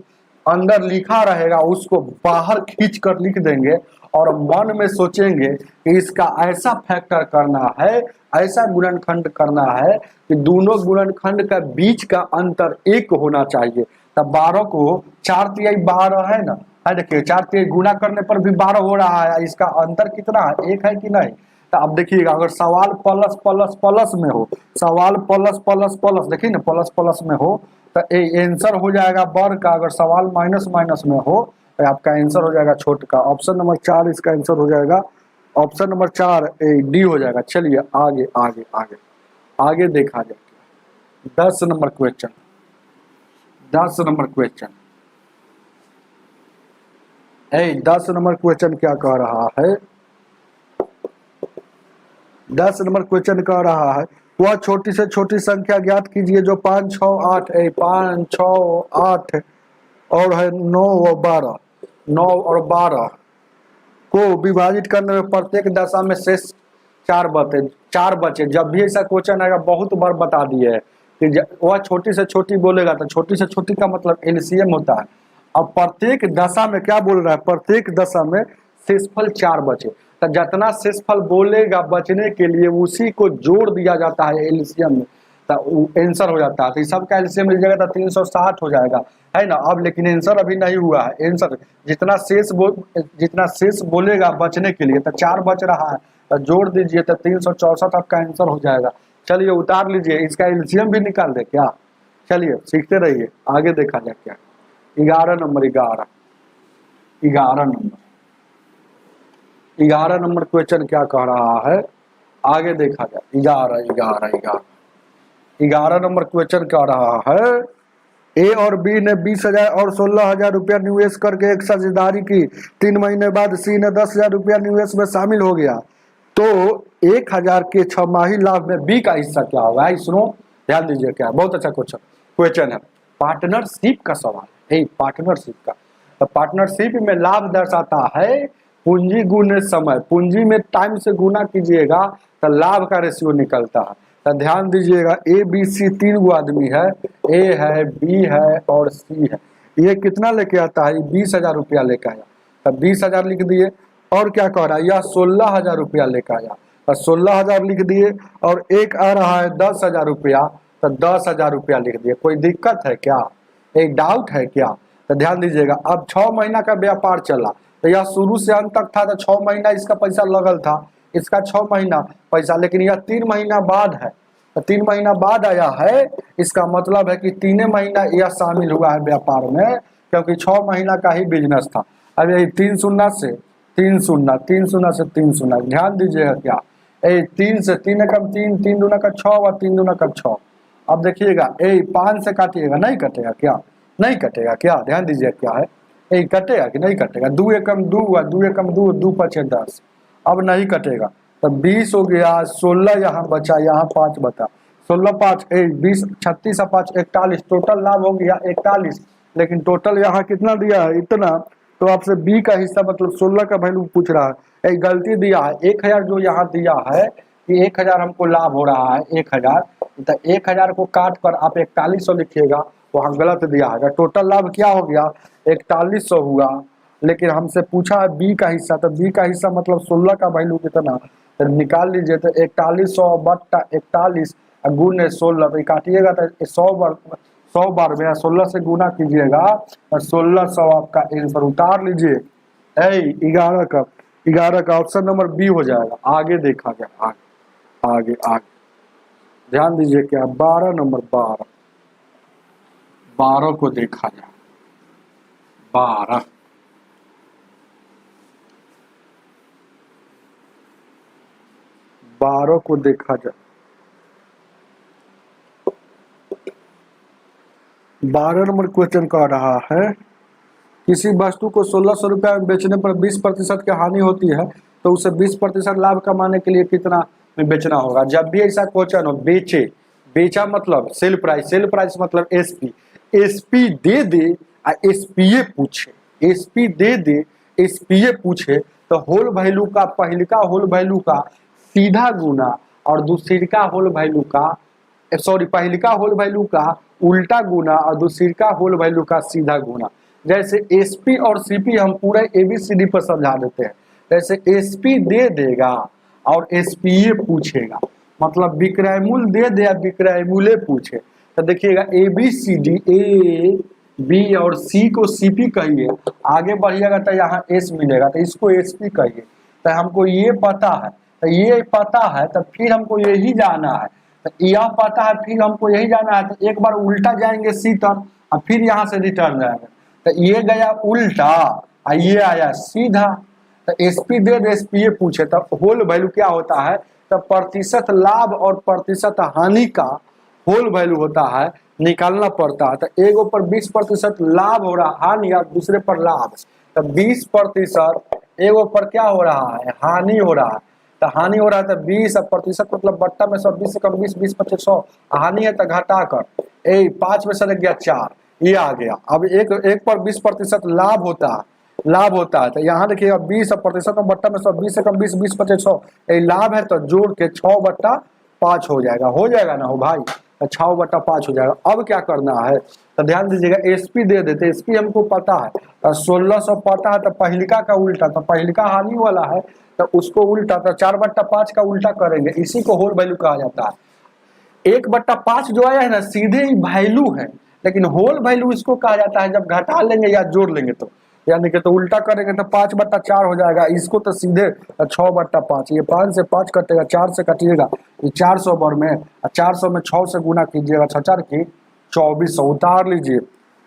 अंदर लिखा रहेगा उसको बाहर खींच कर लिख देंगे और मन में सोचेंगे कि इसका ऐसा फैक्टर करना है, ऐसा गुणनखंड करना है कि दोनों गुणनखंड का बीच का अंतर 1 होना चाहिए। तब 12 को 4 तिहाई 12 है ना, है देखिए 4 तिहाई गुना करने पर भी 12 हो रहा है, इसका अंतर कितना है 1 है कि नहीं। तो अब देखिएगा अगर सवाल प्लस प्लस प्लस में हो, सवाल प्लस प्लस प्लस देखिए ना प्लस प्लस में हो तो आंसर हो जाएगा बड़ का, अगर सवाल माइनस माइनस में हो तो आपका आंसर हो जाएगा छोट का। ऑप्शन नंबर 4 इसका आंसर हो जाएगा, ऑप्शन नंबर 4 डी हो जाएगा। चलिए आगे आगे आगे आगे देखा जाए 10 number question, 10 number question 10 number question क्या कह रहा है, 10 नंबर क्वेश्चन कह रहा है वह छोटी से छोटी संख्या ज्ञात कीजिए जो 5 6 8 5 6 8 और है 9 और 12, 9 और 12 को विभाजित करने में प्रत्येक दशा में शेष 4 बचे। जब भी ऐसा क्वेश्चन आएगा बहुत बार बता दिए है कि वह छोटी से छोटी बोलेगा तो छोटी से छोटी का मतलब एलसीएम होता है। अब प्रत्येक दशा में क्या बोल रहा है, प्रत्येक दशा में शेषफल 4 बचे, तो जितना शेषफल बोलेगा बचने के लिए उसी को जोड़ दिया जाता है एलसीएम में, तो आंसर हो जाता है। तो सबका एलसीएम मिल जाएगा तो 360 हो जाएगा, है ना। अब लेकिन आंसर अभी नहीं हुआ है, आंसर जितना शेष बोलेगा बचने के लिए तो 4 बच रहा है, तो जोड़ दीजिए तो 364 आपका आंसर हो जाएगा। चलिए उतार लीजिए, इसका एलसीएम भी निकाल दे क्या। चलिए सीखते रहिए, आगे देखा जाए क्या 11 नंबर 11 नंबर क्वेश्चन क्या कह रहा है, आगे देखा जाए 11 नंबर क्वेश्चन कह रहा है ए और बी ने 20,000 और 16,000 रुपया निवेश करके एक साझेदारी की, 3 महीने बाद सी ने 10,000 रुपया निवेश में शामिल हो गया, तो 1,000 के 6 माही लाभ में बी का हिस्सा क्या होगा। सुनो ध्यान दीजिए, क्या बहुत अच्छा क्वेश्चन है, पार्टनरशिप का सवाल है, पार्टनरशिप का। तो पार्टनरशिप में लाभ दर्शाता है पूंजी गुने समय, पूंजी में टाइम से गुना कीजिएगा तो लाभ का रेशियो निकलता है। तो ध्यान दीजिएगा ए बी सी 3 गो आदमी है, ए है बी है और सी है, ये कितना लेके आता है 20,000 रुपया लेके आया, तो 20,000 लिख दिए। और क्या कह रहा है यह 16,000 रुपया लेके आया, तो 16,000 लिख दिए। और एक आ रहा है 10,000 रुपया, तो 10,000 रुपया लिख दिए। कोई दिक्कत है क्या, एक डाउट है क्या। तो ध्यान दीजिएगा अब 6 महीना का व्यापार चला, तो यह शुरू से अंत तक था, तो 6 महीना इसका पैसा लगल था, इसका 6 महीना पैसा, लेकिन यह 3 महीना बाद है, तो 3 महीना बाद आया है, इसका मतलब है कि 3 महीना यह शामिल हुआ है व्यापार में, क्योंकि 6 महीना का ही बिजनेस था। अब यही 3 शून्य से 3 शून्य, 3 शून्य से 3 शून्य, ध्यान दीजिएगा क्या 3 से 3 एकम 3, 3 दूना का 6 और 3 दूना का 6। अब देखिएगा 5 से काटिएगा, नहीं कटेगा क्या, नहीं कटेगा क्या, ध्यान दीजिए क्या है कटेगा कि नहीं कटेगा। 2 एकम 2 हुआ, 2 एकम 2, 2 5 10, अब नहीं कटेगा, तो 20 हो गया, 16 यहाँ बचा, यहाँ 5 बता, 16 5 20, 36 5 41, टोटल लाभ हो गया 41, लेकिन टोटल यहाँ कितना दिया है इतना, तो आपसे बी का हिस्सा मतलब 16 का वैल्यू पूछ रहा है, गलती दिया है 1,000 जो यहाँ दिया है कि 1000 हमको लाभ हो रहा है 1000, तो 1000 को काट कर आप 4100 लिखिएगा, वहाँ गलत दिया है। टोटल लाभ क्या हो गया 4100 हुआ, लेकिन हमसे पूछा है बी का हिस्सा, तो बी का हिस्सा मतलब 16 का वैल्यू कितना, तो निकाल लीजिए। तो 4100 बट्टा 41 गुणे 16, तो काटिएगा तो 100 बार में 16 से गुना कीजिएगा और 1600 आपका आंसर उतार लीजिए। 11 का ऑप्शन नंबर बी हो जाएगा। आगे देखा गया, आगे ध्यान दीजिए क्या 12 नंबर 12 को देखा जाए। 12 को देखा जाए। 12 नंबर क्वेश्चन कह रहा है किसी वस्तु को 1600 रुपया में बेचने पर 20% की हानि होती है, तो उसे 20% लाभ कमाने के लिए कितना में बेचना होगा। जब भी ऐसा क्वेश्चन हो, बेचा मतलब सेल प्राइस मतलब एसपी दे दे एसपीए पूछे तो होल वैल्यू का पहलिका होल वैल्यू का सीधा गुना और दूसरिका होल वैल्यू का पहलिका होल वैल्यू का उल्टा गुना और दूसरिका होल वैल्यू का सीधा गुना। जैसे एसपी और सीपी हम पूरे एबीसीडी पर समझा देते हैं। जैसे एसपी दे देगा और एसपीए पूछेगा, मतलब विक्रय मूल्य दे दे या विक्रय मूल्य पूछे, तो देखिएगा एबीसीडी ए बी और सी को सीपी कहिए, आगे बढ़िएगा तो यहाँ एस मिलेगा तो इसको एसपी कहिए। तो हमको ये पता है, तो फिर हमको यही जाना है, तो यह पता है फिर हमको यही जाना है, तो एक बार उल्टा जाएंगे सी तरफ और फिर यहाँ से रिटर्न जाएंगे, तो ये गया उल्टा और ये आया सीधा। तो एसपी दे दे एसपीए पूछे, तब होल वैल्यू क्या होता है, तब प्रतिशत लाभ और प्रतिशत हानि का होल वैल्यू होता है, निकालना पड़ता है। तो एगो पर 20% लाभ हो रहा हानि और दूसरे पर लाभ, तो 20% एगो पर क्या हो रहा है हानि हो रहा है, तो हानि हो रहा है तो 20% मतलब बट्टा में 120 से कम 20 25 100 हानि है तो घटा कर 5 में से लग गया 4, ये आ गया। अब एक पर 20% लाभ होता है तो यहाँ देखिएगा 20% में बट्टा में 120 से कम 20 20 25 100 लाभ है, तो जोड़ के 6/5 हो जाएगा ना हो भाई, तो 6/5 हो जाएगा। अब क्या करना है, तो ध्यान दीजिएगा एसपी दे देते, एसपी हमको पता है, तो 1600 पता है, तो पहलिका का उल्टा, तो पहलिका हानि वाला है तो उसको उल्टा, तो 4/5 का उल्टा करेंगे, इसी को होल वैल्यू कहा जाता है। 1/5 जो आया है ना सीधे ही वैल्यू है, लेकिन होल वैल्यू इसको कहा जाता है जब घटा लेंगे या जोड़ लेंगे, तो यानी कि तो उल्टा करेंगे तो 5/4 हो जाएगा, इसको तो सीधे 6/5, ये 5 से 5 कटेगा, 4 से कटिएगा, ये 400 बार में 400 में 6 से गुना कीजिएगा, 6×4 की 2400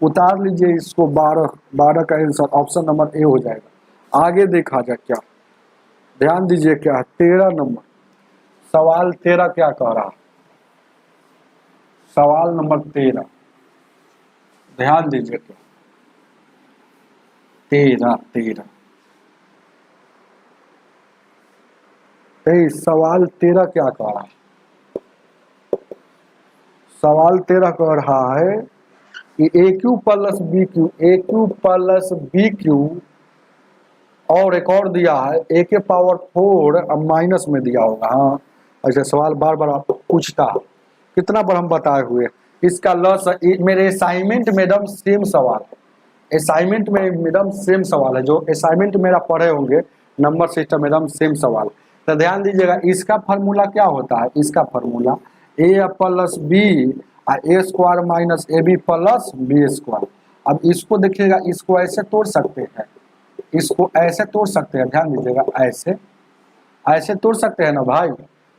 उतार लीजिए इसको। 12 का आंसर ऑप्शन नंबर ए हो जाएगा। आगे देखा जाए क्या, ध्यान दीजिए क्या है 13 नंबर सवाल 13 क्या कह रहा, सवाल नंबर 13 ध्यान दीजिए क्या 13 सवाल 13 क्या कह रहा है, सवाल 13 कह रहा है कि ए क्यू प्लस बी क्यू और एक और दिया है ए के पावर 4 माइनस में दिया होगा। हाँ ऐसे सवाल बार बार आपको पूछता है, कितना बार हम बताए हुए इसका लॉस। मेरे असाइनमेंट में एकदम सेम सवाल है, असाइनमेंट में एकदम सेम सवाल है, जो असाइनमेंट मेरा पढ़े होंगे नंबर सिस्टम एकदम सेम सवाल। तो ध्यान दीजिएगा इसका फार्मूला क्या होता है, इसका formula A plus B A square minus A B plus B square. अब इसको देखिएगा, इसको ऐसे तोड़ सकते हैं, इसको ऐसे तोड़ सकते हैं, ध्यान दीजिएगा ऐसे तोड़ सकते हैं ना भाई,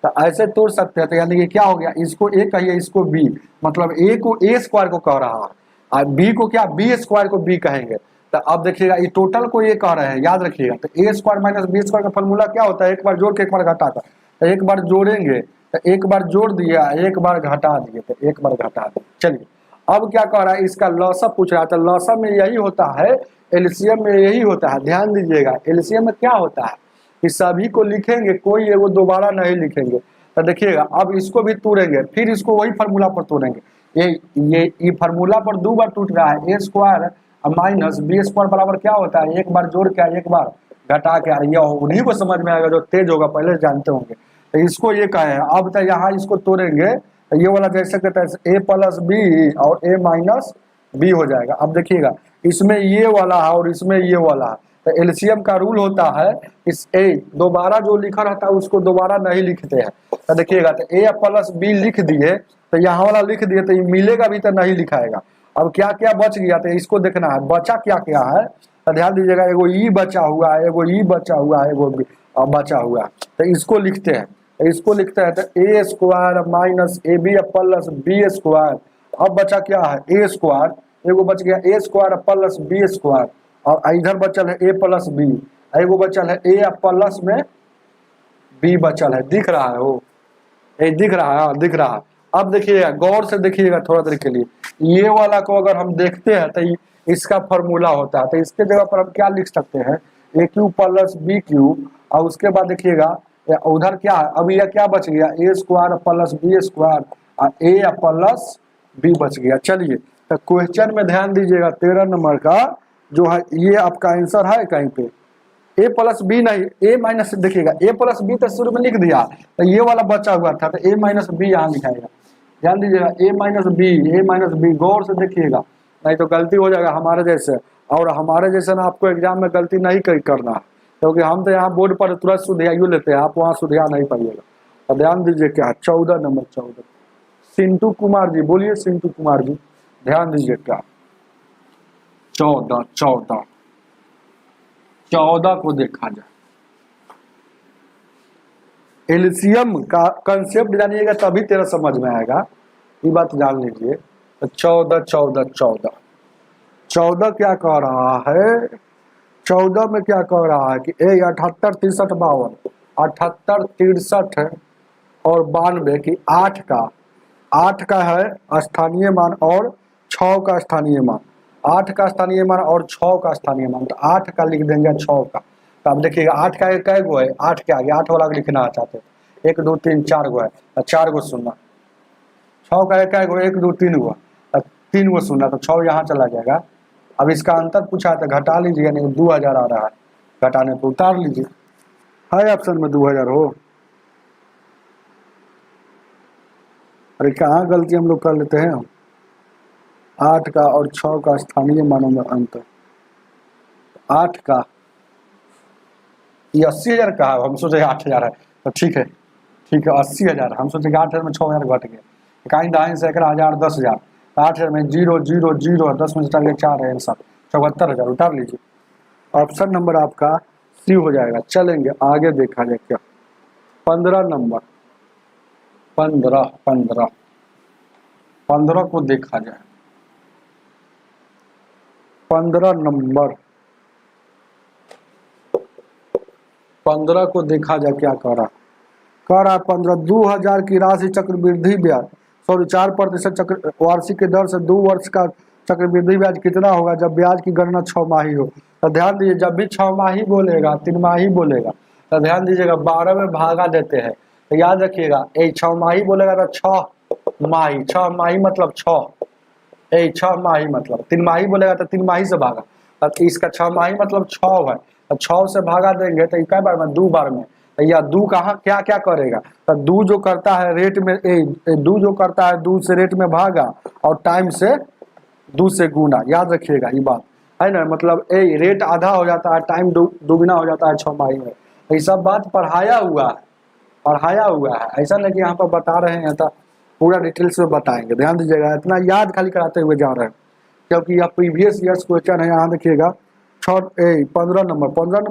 तो ऐसे तोड़ सकते हैं, तो यानी कि क्या हो गया, इसको ए कहिए इसको बी, मतलब ए को ए स्क्वायर को कह रहा है और बी को क्या बी स्क्वायर को बी कहेंगे। तो अब देखिएगा ये टोटल को ये कह रहे हैं, याद रखिएगा। तो a square minus B square का फॉर्मूला क्या होता है, एक बार जोड़ के एक बार घटा कर, तो एक बार जोड़ेंगे तो एक बार जोड़ दिया, एक बार घटा दिए तो एक बार घटा दिए। चलिए अब क्या कह रहा है, इसका लॉसा पूछ रहा है, तो लॉसा में यही होता है, एलसीएम में यही होता है। ध्यान दीजिएगा एलसीएम में क्या होता है कि सभी को लिखेंगे, कोई एगो दोबारा नहीं लिखेंगे। तो देखिएगा अब इसको भी तोड़ेंगे, फिर इसको वही फार्मूला पर तोड़ेंगे। ये फार्मूला पर 2 बार टूट रहा है, a square minus B square बराबर क्या होता है, एक बार जोड़ के एक बार घटा के। ये उन्हीं को समझ में आएगा जो तेज होगा, पहले जानते होंगे। तो इसको ये कहे हैं। अब तो यहाँ इसको तोड़ेंगे तो ये वाला जैसे कि तैसे a प्लस बी और a माइनस बी हो जाएगा। अब देखिएगा इसमें ये वाला है और इसमें ये वाला है, तो एलसीएम का रूल होता है इस ए दोबारा जो लिखा रहता है उसको दोबारा नहीं लिखते हैं। तो देखिएगा तो a प्लस बी लिख दिए तो यहाँ वाला लिख दिए तो ये मिलेगा भी तो नहीं लिखाएगा। अब क्या क्या बच गया तो इसको देखना है बचा क्या क्या है। तो ध्यान दीजिएगा एगो ई बचा हुआ है, एगो ई बचा हुआ है, एगो बचा हुआ है। तो इसको लिखते हैं, तो इसको लिखते हैं तो a square minus A B plus B square. अब बचा क्या है ए स्क्वायर, एगो बच गया a square plus B square, और इधर बचल है ए प्लस बी, एगो बचल है ए प्लस में बी बचल है। दिख रहा है वो, ये दिख रहा है, हाँ दिख रहा है। अब देखिएगा गौर से देखिएगा थोड़ा देर के लिए, ये वाला को अगर हम देखते हैं तो इसका फॉर्मूला होता है। तो इसके जगह पर हम क्या लिख सकते हैं ए क्यू प्लस बी क्यू, और उसके बाद देखिएगा उधर क्या है, अब यह क्या बच गया a square plus B square और ए प्लस बी बच गया। चलिए तो क्वेश्चन में ध्यान दीजिएगा 13 नंबर का जो है ये आपका आंसर है कहीं पे ए प्लस बी नहीं ए माइनस, देखिएगा ए प्लस बी तो शुरू में लिख दिया तो ये वाला बचा हुआ था तो ए माइनस बी यहाँ लिखाएगा। ध्यान दीजिएगा ए माइनस बी, गौर से देखिएगा नहीं तो गलती हो जाएगा हमारे जैसे। और हमारे जैसे ना आपको एग्जाम में गलती नहीं करना है, क्योंकि हम तो यहाँ बोर्ड पर तुरंत सुधियाइयो लेते हैं, आप वहाँ सुधिया नहीं पाइएगा। तो ध्यान दीजिए क्या 14 नंबर 14 सिंटू कुमार जी, बोलिए सिंटू कुमार जी, ध्यान दीजिए क्या 14 को देखा जाए। एलसीएम का कंसेप्ट जानिएगा तभी तेरा समझ में आएगा, ये बात जान लीजिए। तो 14 क्या कह रहा है, 14 में क्या कह रहा है कि 78 63 52 78 63 और 92 की 8 का है स्थानीय मान और 6 का स्थानीय मान, 8 का स्थानीय मान और 6 का स्थानीय मान। तो 8 का लिख देंगे 6 का। तो अब देखिएगा 8 का कै गो है, 8 के आगे 8 वाला लिखना चाहते हैं 1 2 3 4 गो है, 4 गो सुनना। 6 का कै गो 1 2 3 गो, 3 गो सुनना, तो 6 यहाँ चला जाएगा। अब इसका अंतर पूछा तो घटा लीजिए, नहीं 2000 आ रहा है, घटाने तो उतार लीजिए, है ऑप्शन में 2000 हो। अरे कहाँ गलती हम लोग कर लेते हैं, 8 का और 6 का स्थानीय मानों में अंतर। 8 का ये 80,000 का है, हम सोचे 8,000 है, तो ठीक है 80,000, हम सोचे 8,000 में 6,000 घट गया, कहीं दाइन से 11,000 10,000, 8,000 में 0 0 0 10 में चल गया 4 है, 74,000 उतार लीजिए। ऑप्शन नंबर आपका सी हो जाएगा। चलेंगे आगे देखा जाए क्या 15 नंबर 15 को देखा जाए। 15 नंबर 15 को देखा जाए क्या कह रहा है 15 2000 की राशि चक्रवृद्धि ब्याज 4% चक्र वार्षिक के दर से 2 वर्ष का चक्रवृद्धि ब्याज कितना होगा जब ब्याज की गणना 6 माही हो। तो ध्यान दीजिए जब भी 6 माही बोलेगा 3 माही बोलेगा तो ध्यान दीजिएगा 12 में भागा देते हैं। तो याद रखिएगा 6 माही बोलेगा तो 6 माही मतलब 6 माही मतलब 3 माही बोलेगा तो 3 माही से भागा, तो इसका 6 माही मतलब 6 है, तो 6 से भागा देंगे तो कै बार में 2 बार में। तो या 2 कहाँ क्या क्या करेगा, तो 2 जो करता है रेट में 2 जो करता है 2 से रेट में भागा और टाइम से 2 से गुना। याद रखिएगा ये बात है ना, मतलब रेट आधा हो जाता है टाइम दुगना हो जाता है 6 माही में। ये सब बात पढ़ाया हुआ है, ऐसा नहीं कि यहाँ पर बता रहे हैं तो पूरा डिटेल्स में बताएंगे। ध्यान दीजिएगा इतना याद खाली कराते हुए जा रहे हैं, क्योंकि यह प्रीवियस ईयर्स क्वेश्चन है। यहाँ देखिएगा 15 नंबर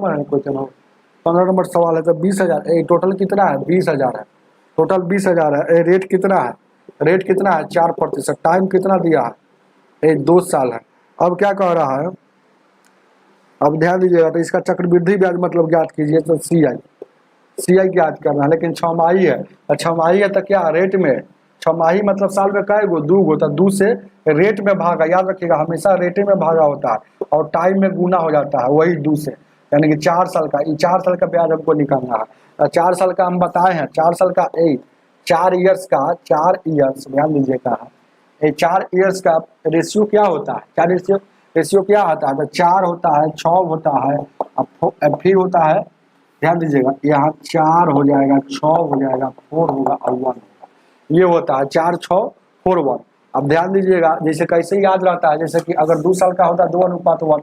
है क्वेश्चन हो, 15 नंबर सवाल है। तो 20,000 टोटल कितना है 20,000 है, टोटल 20,000 है। रेट कितना है 4%, टाइम कितना दिया है 2 साल है। अब क्या कह रहा है, अब ध्यान दीजिएगा तो इसका चक्रवृद्धि ब्याज मतलब ज्ञात कीजिए। तो सी आई ज्ञात करना है, लेकिन 6 माही है, 6 माही है तो क्या रेट में 6 माही मतलब साल में कै गो 2 गो, तो 2 से रेट में भागा। याद रखिएगा हमेशा रेटे में भागा होता है और टाइम में गुना हो जाता है, वही 2 से, यानी कि 4 साल का। ये 4 साल का ब्याज हमको निकालना है। 4 साल का हम बताए हैं, 4 साल का 4 ईयर्स का 4 ईयर्स ध्यान दीजिएगा, 4 ईयर्स का रेशियो क्या होता है, 4 रेशियो क्या होता है, तो 4 होता है 6 होता है फिर होता है ध्यान दीजिएगा, यहाँ 4 हो जाएगा, 6 हो जाएगा, 4 होगा और 1 होगा। ये होता है 4 6 4 1। अब ध्यान दीजिएगा, जैसे कैसे याद रहता है, जैसे कि अगर 2 साल का होता है 2:1,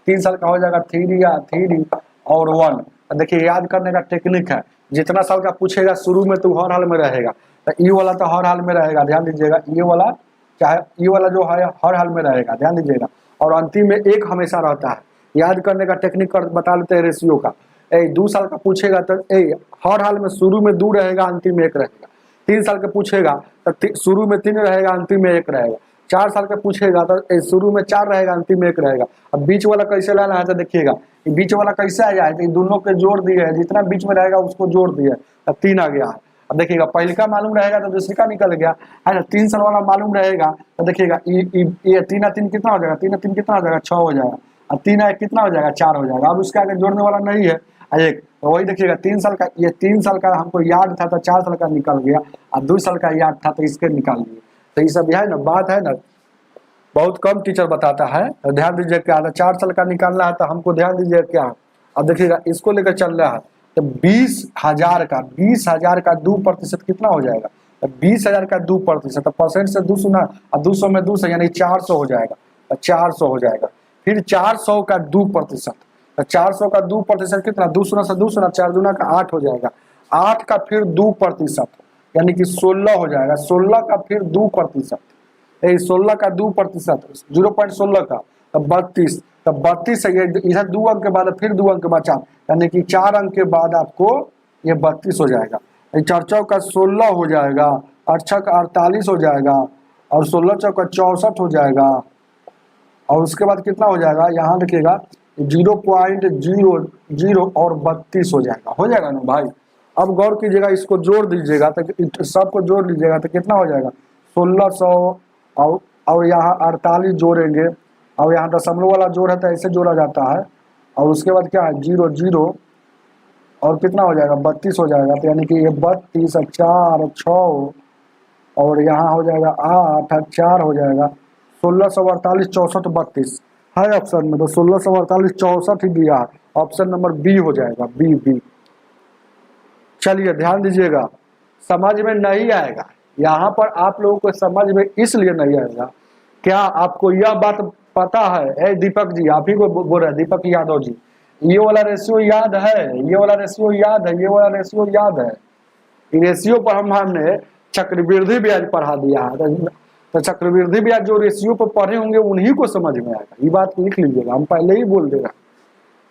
3 साल का हो जाएगा 3 या 3 और 1। देखिए याद करने का टेक्निक है, जितना साल का पूछेगा शुरू में तो हर हाल में रहेगा, तो ई वाला तो हर हाल में रहेगा। ध्यान दीजिएगा, ये वाला चाहे ये वाला जो है हर हाल में रहेगा, ध्यान दीजिएगा। और अंतिम में 1 हमेशा रहता है। याद करने का टेक्निक बता लेते हैं रेशियो का। 2 साल का पूछेगा तो हर हाल में शुरू में 2 रहेगा, अंतिम में 1 रहेगा। 3 साल का पूछेगा तो शुरू में 3 रहेगा, अंतिम में 1 रहेगा। 4 साल का पूछेगा तो शुरू में 4 रहेगा, अंतिम में 1 रहेगा। अब बीच वाला कैसे लाना है तो देखिएगा, बीच वाला कैसे आ जाए, दोनों के जोड़ दिए है, जितना बीच में रहेगा उसको जोड़ दिया तो 3 आ गया है। अब देखिएगा पहले का मालूम रहेगा तो दूसरे का निकल गया है ना। 3 साल वाला मालूम रहेगा तो देखिएगा ये 3 और 3 कितना हो जाएगा, 3 और 3 कितना हो जाएगा, 6 हो जाएगा। अब 3 और 1 कितना हो जाएगा, 4 हो जाएगा। अब उसके आगे जोड़ने वाला नहीं है 1, तो वही देखिएगा 3 साल का, ये 3 साल का हमको याद था तो 4 साल का निकल गया, और 2 साल का याद था तो इसके निकाल दिए। तो ये सब है ना, बात है ना, बहुत कम टीचर बताता है। तो ध्यान दीजिए क्या है, 4 साल का निकालना है तो हमको ध्यान दीजिए क्या है। अब देखिएगा इसको लेकर चल रहा है तो 20,000 का 2% कितना हो जाएगा, तो 20,000 का 2%, तो परसेंट से 2 सुना और 200 में 2 से यानी 400 हो जाएगा, तो 400 हो जाएगा। फिर 400 का 2%, तो 400 का 2% कितना, 2 सुना से 2 सुना, 4 दूना का 8 हो जाएगा। 8 का फिर 2% यानी कि 16 हो जाएगा। 16 का फिर 2%, 16 का 2%, 0.16 का तब 32, तब 32 से इधर 2 अंक के बाद फिर 2 अंक के बाद 4, यानी कि 4 अंक के बाद आपको ये 32 हो जाएगा। 4 का 16 हो जाएगा, 8 का 48 हो जाएगा, और 16 चौका 64 हो जाएगा। और उसके बाद कितना हो जाएगा, यहाँ देखिएगा 0.00 और 32 हो जाएगा ना भाई। अब गौर कीजिएगा, इसको जोड़ दीजिएगा तो सबको जोड़ लीजिएगा तो कितना हो जाएगा, 1600 और यहाँ 48 जोड़ेंगे, और यहाँ दशमलव वाला जोड़ है तो ऐसे जोड़ा जाता है। और उसके बाद क्या है, 0 और कितना हो जाएगा, 32 हो जाएगा। तो यानी कि ये 32 और 4 6 और यहाँ हो जाएगा 8 और 4 हो जाएगा, 1648 64 32 है ऑप्शन में। तो 1648 64 ही दिया है, ऑप्शन नंबर बी हो जाएगा, बी। चलिए ध्यान दीजिएगा, समझ में नहीं आएगा यहाँ पर, आप लोगों को समझ में इसलिए नहीं आएगा, क्या आपको यह बात पता है, दीपक जी आप ही को बोल रहे हैं, दीपक यादव जी, ये वाला रेशियो याद है, ये वाला रेशियो याद है, ये वाला रेशियो याद है। रेशियो पर हमने चक्रवृद्धि ब्याज पढ़ा दिया है, तो चक्रवृद्धि ब्याज जो रेशियो पर पढ़े होंगे उन्हीं को समझ में आएगा। ये बात लिख लीजिएगा, हम पहले ही बोल देगा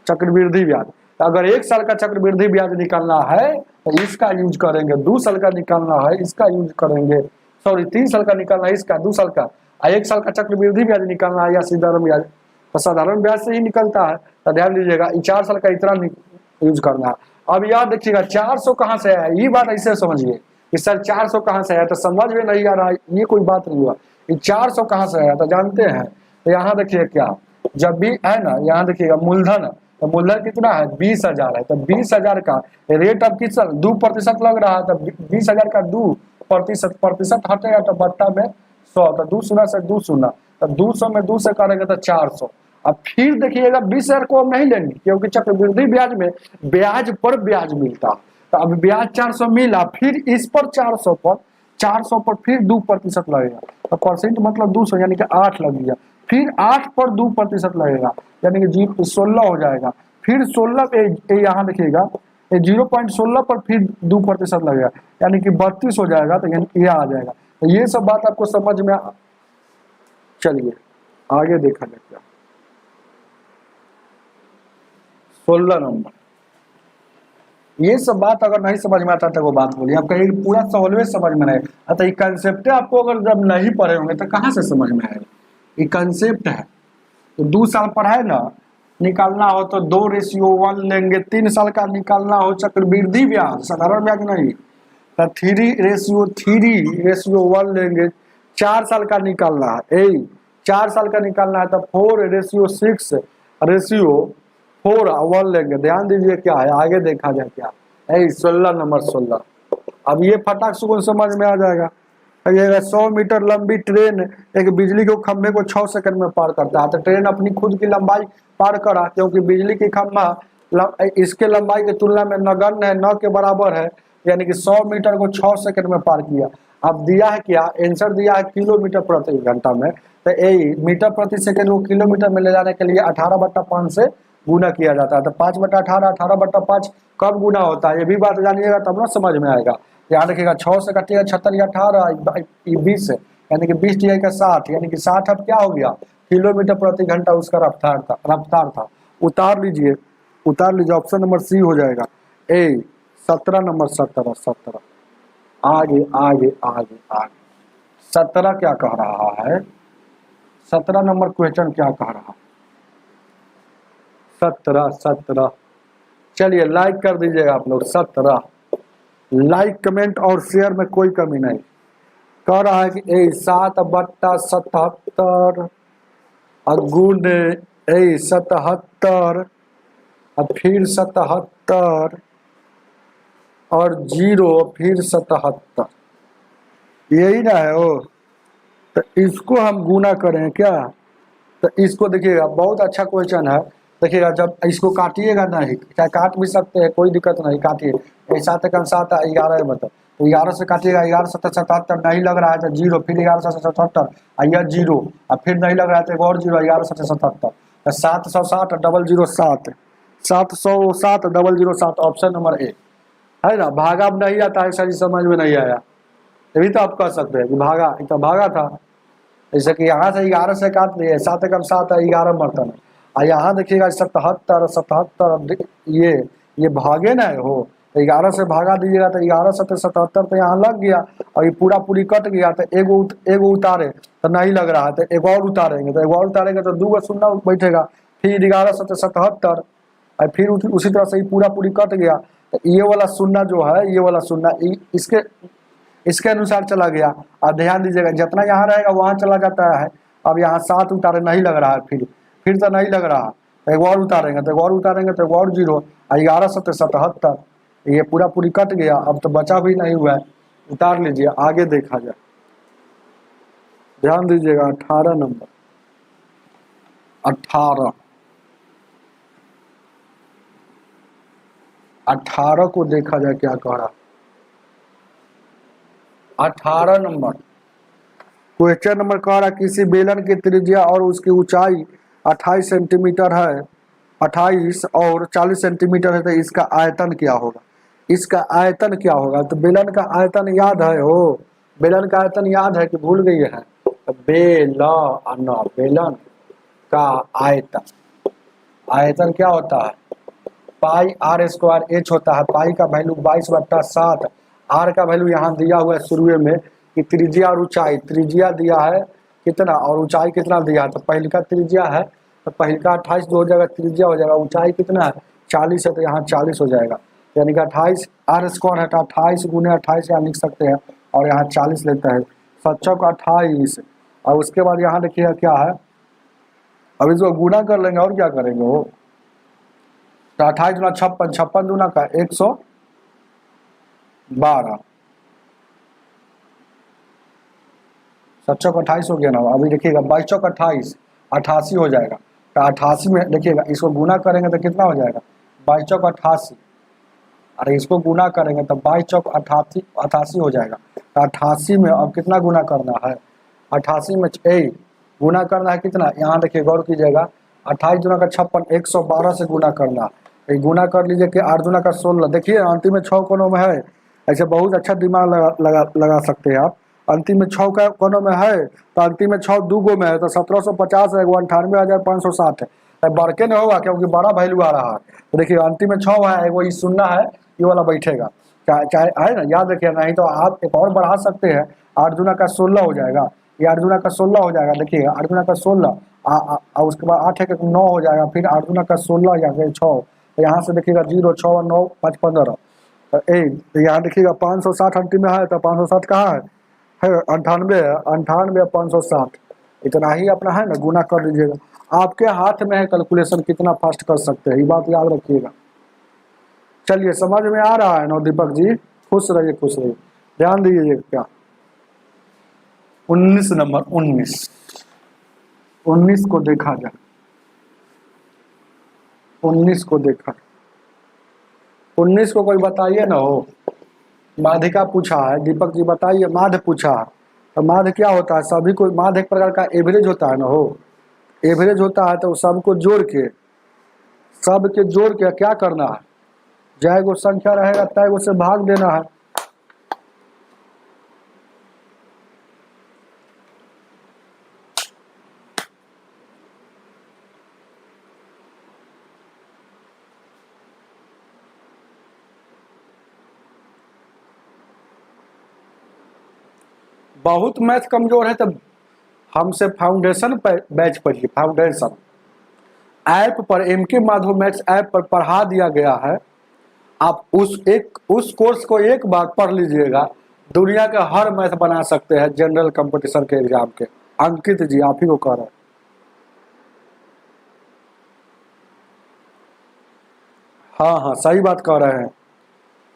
चक्रवृद्धि ब्याज। तो अगर 1 साल का चक्रवृद्धि ब्याज निकालना है तो इसका यूज करेंगे, 2 साल का निकालना है इसका यूज करेंगे, सॉरी 3 साल का निकालना है इसका, 2 साल का, 1 साल का चक्रवृद्धि ब्याज निकालना है या साधारण ब्याज, तो साधारण ब्याज से ही निकलता है। तो ध्यान दीजिएगा 4 साल का इतना यूज करना है। अब याद देखिएगा 400 कहाँ से आया, ये बात ऐसे समझिए कि सर 400 कहाँ से आया, तो समझ में नहीं आ रहा, ये कोई बात नहीं हुआ। ये 400 कहाँ से आया तो जानते हैं, तो यहाँ देखिए क्या, जब भी है ना, यहाँ देखिएगा मूलधन, तो मूलधन कितना है, 20,000 है, तो 20,000 का रेट अब कितना 2% लग रहा है, तो 20,000 का 2% हटेगा तो बट्टा में 100, तो 2 शून्य से 2 शून्य, तो 200 में 2 से करेंगे तो 400। अब फिर देखिएगा 20,000 को हम नहीं लेंगे, क्योंकि चक्रवृद्धि ब्याज में ब्याज पर ब्याज मिलता, तो अब ब्याज 400 मिला, फिर इस पर 400 पर फिर 2% लगेगा, तो परसेंट मतलब 200 यानी कि 8 लग गया, फिर 8 पर 2% लगेगा यानी कि 16 हो जाएगा, फिर 16 यहाँ देखिएगा 0.16 पर फिर 2% लगेगा यानी कि 32 हो जाएगा, तो यानी ये आ जाएगा। तो ये सब बात आपको समझ में चलिए आगे देखा जाएगा। 16 नंबर, ये सब बात अगर नहीं समझ में आता तो वो बात बोलिए, आप कहीं पूरा सॉल्वे समझ में नहीं आता, ये कंसेप्ट आपको अगर जब नहीं पढ़े होंगे तो कहाँ से समझ में आएगा। ये कंसेप्ट है, तो 2 साल पढ़ाए ना, निकालना हो तो 2:1 लेंगे, 3 साल का निकालना हो चक्रवृद्धि ब्याज, साधारण ब्याज नहीं, तो 3:1 लेंगे, 4 साल का निकालना है, 4 साल का निकालना है तो 4:6:4 लेंगे। ध्यान दीजिए क्या है, आगे देखा जाए क्या है, 16 नंबर 16। अब ये फटाक से समझ में आ जाएगा। 100 मीटर लंबी ट्रेन एक बिजली के खंभे को 6 सेकंड में पार करता है, तो ट्रेन अपनी खुद की लंबाई पार करा, क्योंकि बिजली की खंभा इसके लंबाई की तुलना में नगण्य है, न के बराबर है, यानी कि 100 मीटर को 6 सेकंड में पार किया। अब दिया है क्या, आंसर दिया है किलोमीटर प्रति घंटा में, तो यही मीटर प्रति सेकंड को किलोमीटर में ले जाने के लिए 18/5 से गुना किया जाता है। तो 5/18, 18/5 कब गुना होता है, ये भी बात जानिएगा तब ना समझ में आएगा। यहाँ देखिएगा 6 से कटिएगा 76 या 18 20 है, यानी कि 20 × 60, यानी कि 60 अब क्या हो गया, किलोमीटर प्रति घंटा उसका रफ्तार था। उतार लीजिए ऑप्शन नंबर सी हो जाएगा। 17 नंबर 17 आगे आगे आगे आगे 17 क्या कह रहा है, 17 नंबर क्वेश्चन क्या कह रहा है, 17 चलिए लाइक कर दीजिएगा आप लोग। 17 लाइक कमेंट और शेयर में कोई कमी नहीं। कह रहा है कि 7/77 गुण 77 और फिर 77 और 0 फिर 77, यही ना है वो। तो इसको हम गुना करें क्या, तो इसको देखिएगा बहुत अच्छा क्वेश्चन है। देखिएगा जब इसको काटिएगा नहीं, चाहे काट भी सकते हैं कोई दिक्कत नहीं, काटिए। 7 × 7 11 मतलब, तो 11 से काटिएगा, 11 × 7 77, नहीं लग रहा है तो 0, फिर 11 × 7 77 यह 0, और फिर नहीं लग रहा है तो एक और 0, 11 × 7 77, 760 007 707 007 ऑप्शन नंबर ए है ना। भागा अब नहीं आता है, सही समझ में नहीं आया, तभी तो आप कह सकते हैं कि भागा, एक तो भागा था। जैसे कि यहाँ से 11 से काट लिए, 7 × 7 11 बर्तन, और यहाँ देखिएगा 77 ये भागे ना हो, तो 11 से भागा दीजिएगा तो 11 × 7 77, तो यहाँ लग गया, और ये पूरी कट गया, तो एगो उतारे तो नहीं लग रहा है, तो एक और उतारेंगे, तो एक और उतारेंगे तो 2 शून्य बैठेगा, फिर 11 × 7 77, और फिर उसी तरह से ही पूरी कट गया, तो ये वाला शून्य जो है, ये वाला शून्य इसके अनुसार चला गया। अब ध्यान दीजिएगा जितना यहाँ रहेगा वहाँ चला जाता है। अब यहाँ 7 उतारे नहीं लग रहा है, फिर तो नहीं लग रहा, तो एक और उतारेंगे तो एक और 0, 11 × 7 77, ये पूरी कट गया, अब तो बचा भी नहीं हुआ है, उतार लीजिए, आगे देखा जाए। ध्यान दीजिएगा 18 नंबर 18 को देखा जाए क्या कह रहा। 18 नंबर क्वेश्चन नंबर कह रहा, किसी बेलन की त्रिज्या और उसकी ऊंचाई 28 सेंटीमीटर है, 28 और 40 सेंटीमीटर है, तो इसका आयतन क्या होगा, इसका आयतन क्या होगा। तो बेलन का आयतन याद है हो, बेलन का आयतन याद है कि भूल गई है, बेलन का आयतन क्या होता है, πr² होता है। पाई का वैल्यू 22/7, आर का वैल्यू यहाँ दिया हुआ है शुरू में कि त्रिज्या और ऊंचाई, त्रिज्या दिया है कितना और ऊंचाई कितना दिया है। तो पहले का त्रिज्या है, तो पहले का 28 हो जाएगा, त्रिज्या हो जाएगा, ऊंचाई कितना है 40 है, तो यहाँ 40 हो जाएगा, यानी कि 28 r² है, तो 28 × 28 यहाँ लिख सकते हैं, और यहाँ 40 लेता है, 7 × 28, और उसके बाद यहाँ देखिएगा क्या है, अब इसको गुना कर लेंगे और क्या करेंगे वो, तो 28 × 56, 56 दूना का 112, 7 × 28 हो गया ना। अभी देखिएगा 22 × 28 88 हो जाएगा, तो 88 में देखिएगा इसको गुना करेंगे तो कितना हो जाएगा 22 × 88, अरे इसको गुना करेंगे तो 22 × 88 हो जाएगा। तो 88 में अब कितना गुना करना है, 88 में गुना करना है कितना, यहाँ देखिए गौर कीजिएगा, 28 दूना का 56, 112 से गुना करना है, गुना कर लीजिए कि 8 दूना का 16, देखिए अंतिम में 6 कोनों में है, ऐसे बहुत अच्छा दिमाग लगा सकते हैं आप। अंतिम में 6 का कोनों में है, तो अंतिम में 6 2 गो में है, तो 1750 है, 98,560 है, बढ़ के नहीं होगा क्योंकि बड़ा वैल्यू आ रहा है। तो देखिए अंतिम में 6 है, वो शून्य है, ये वाला बैठेगा, चाहे है ना, याद रखिए, नहीं तो आप एक और बढ़ा सकते हैं, 8 दूना का 16 हो जाएगा, ये 8 दूना का 16 हो जाएगा, देखिएगा 8 दूना का 16, उसके बाद 8 1 9 हो जाएगा, फिर 8 दूना का 16 या फिर 6, तो यहाँ से देखिएगा 0 6 9 5 15, तो यहाँ देखिएगा 560 अंतिम में है, तो 560 कहाँ है 98 है, 98 560, इतना ही अपना है ना, गुना कर लीजिएगा, आपके हाथ में है कैलकुलेशन कितना फास्ट कर सकते हैं, ये बात याद रखिएगा। चलिए समझ में आ रहा है ना दीपक जी, खुश रहिए, ध्यान दीजिए क्या। 19 नंबर 19 को देखा जाए, 19 को देखा 19 को कोई बताइए ना हो। माध्यिका पूछा है, दीपक जी बताइए, माध्य पूछा है। तो माध्य क्या होता है? सभी को माध्य एक प्रकार का एवरेज होता है ना हो। एवरेज होता है तो सबको जोड़ के, सबके जोड़ के क्या करना है, जय गो संख्या रहेगा तय गो से भाग देना है। बहुत मैथ कमजोर है तो हमसे फाउंडेशन बैच पढ़िए। फाउंडेशन ऐप पर, एमके माधव मैथ्स ऐप पर पढ़ा दिया गया है। आप उस कोर्स को एक बार पढ़ लीजिएगा, दुनिया के हर मैथ बना सकते हैं जनरल कंपटीशन के एग्जाम के। अंकित जी आप ही को कह रहे हैं। हाँ हाँ सही बात कह रहे हैं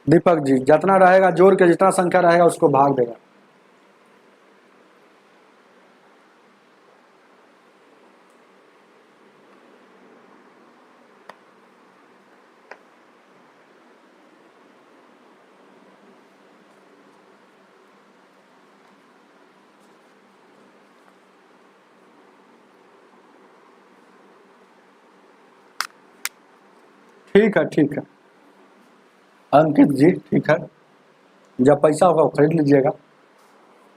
दीपक जी, जितना रहेगा जोड़ के, जितना संख्या रहेगा उसको भाग देगा। ठीक है ठीक है अंकित जी, ठीक है, जब पैसा होगा वो खरीद लीजिएगा।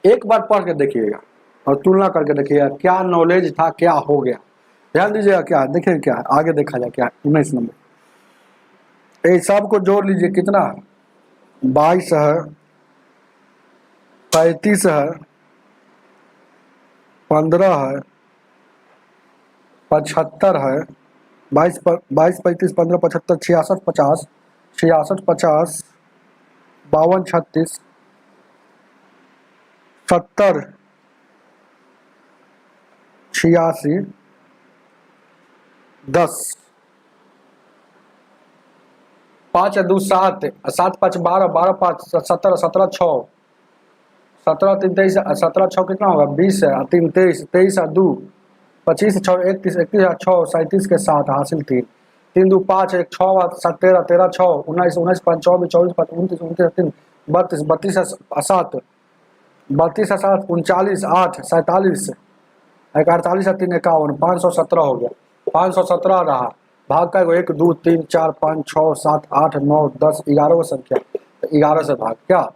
एक बार पढ़ के देखिएगा और तुलना करके देखिएगा क्या नॉलेज था, क्या हो गया। ध्यान दीजिएगा क्या है, देखिए क्या है, आगे देखा जाए क्या है। 19 नंबर ये सब को जोड़ लीजिए, कितना 22 है, 35 है, 15 है, 75 है, 22 35 15 75 66 50, 66 50, 52 36, 70 86, 10, 5 2 7, 7 5 12, 12 5 17, 17 6, 17 3 23, 17 6 कितना होगा 20 है, 3 23, 23 2 25 6 31, 31 6 37 के 7 हासिल 3, 3 2 5 1 6 7 13 13 6 19 19 5 24 24 5 29 29 3 32 32 7 32 7 39 8 47 48 3 51 517 हो गया। 517 रहा, भाग का 1 2 3 4 5 6 7 8 9 10 11 संख्या, तो 11 से भाग, क्या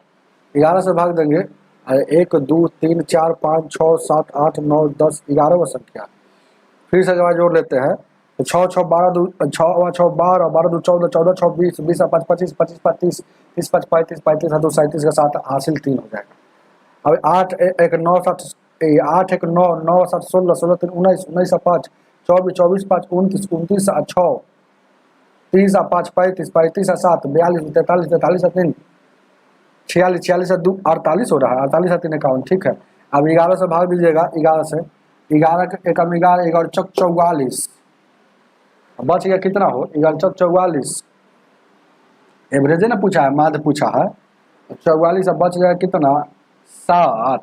11 से भाग देंगे। 1 2 3 4 5 6 7 8 9 10 11 संख्या। फिर से जब जोड़ लेते हैं तो 6 6 12 2 6 6 12 12 2 14 14 6 20 20 5 25 25 5 30 30 5 35 35 2 37 के साथ हासिल 3 हो जाएगा। अब 8 1 9 7 8 1 9 9 7 16 16 3 19 19 5 24 24 5 29 29 6 30 5 35 35 7 42 43 43 3 46 46 2 48 हो रहा है, 48 3 51, ठीक है। अब 11 से भाग दीजिएगा, 11 से 11 एक 11 11 चौक 44, बच गया कितना हो 11 चौक 44, एवरेज ना पूछा है, माध्य पूछा है। 44 बच गया कितना 7,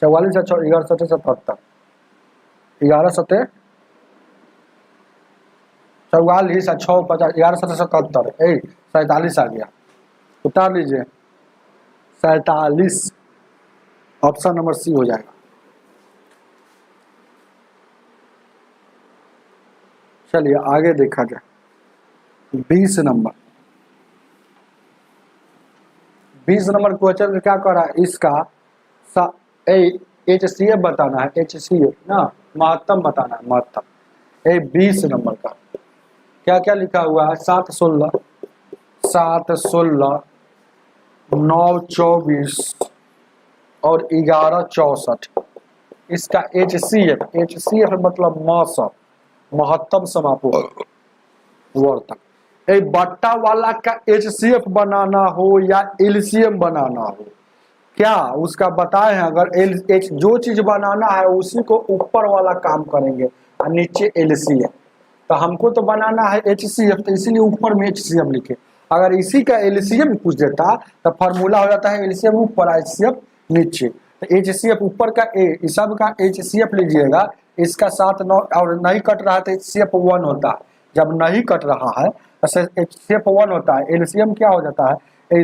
44 से 11 7 77, 11 7 44 6 50, 11 7 77, 47 आ गया, उतार लीजिए 47, ऑप्शन नंबर सी हो जाएगा। चलिए आगे देखा जाए 20 नंबर। 20 नंबर क्वेश्चन क्या कर रहा है, इसका HCF बताना है, HCF ना महत्तम बताना है, महत्तम। 20 नंबर का क्या क्या लिखा हुआ है, 7 16 7 16 9 24 और 11 64, इसका HCF मतलब मौसम, महत्तम समापवर्तक। बट्टा वाला का HCF बनाना हो या LCM बनाना हो, क्या उसका बताए हैं। अगर जो चीज बनाना है उसी को ऊपर वाला काम करेंगे और नीचे LCM, तो हमको तो बनाना है HCF, तो इसीलिए ऊपर में HCM लिखे। अगर इसी का LCM पूछ देता तो फार्मूला हो जाता है LCM ऊपर HCF नीचे। तो HCF ऊपर का इस सब का HCF लीजिएगा, इसका 7 9 और नहीं कट रहा है तो HCF 1 होता है। जब नहीं कट रहा है HCF 1 होता है, एलसीएम क्या हो जाता है,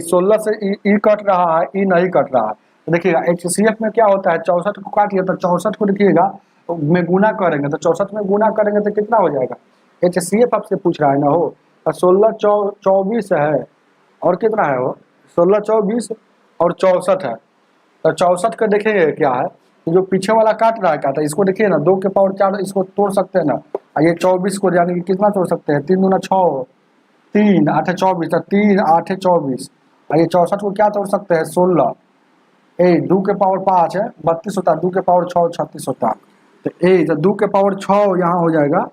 16 से ई कट रहा है, ई नहीं कट रहा है। तो देखिएगा HCF में क्या होता है, 64 को काटिए तो 64 को देखिएगा में गुना करेंगे तो 64 में गुना करेंगे तो कितना हो जाएगा। HCF आपसे पूछ रहा है ना हो, 16 24 है और कितना है वो, 16 24 और 64 है। तो 64 का देखेंगे क्या है, जो पीछे वाला काट रहा है क्या था, इसको देखिए ना 2 के पावर 4 इसको तोड़ सकते हैं ना, और ये 24 को यानी कि कितना तोड़ सकते हैं, 3 दूना 6, 3 8 24, तो 3 8 24, और ये 64 को क्या तोड़ सकते हैं 16, 2 के पावर 5 है 32 होता है, 2 के पावर 6 36 होता है। तो 2 के पावर 6 यहाँ हो जाएगा,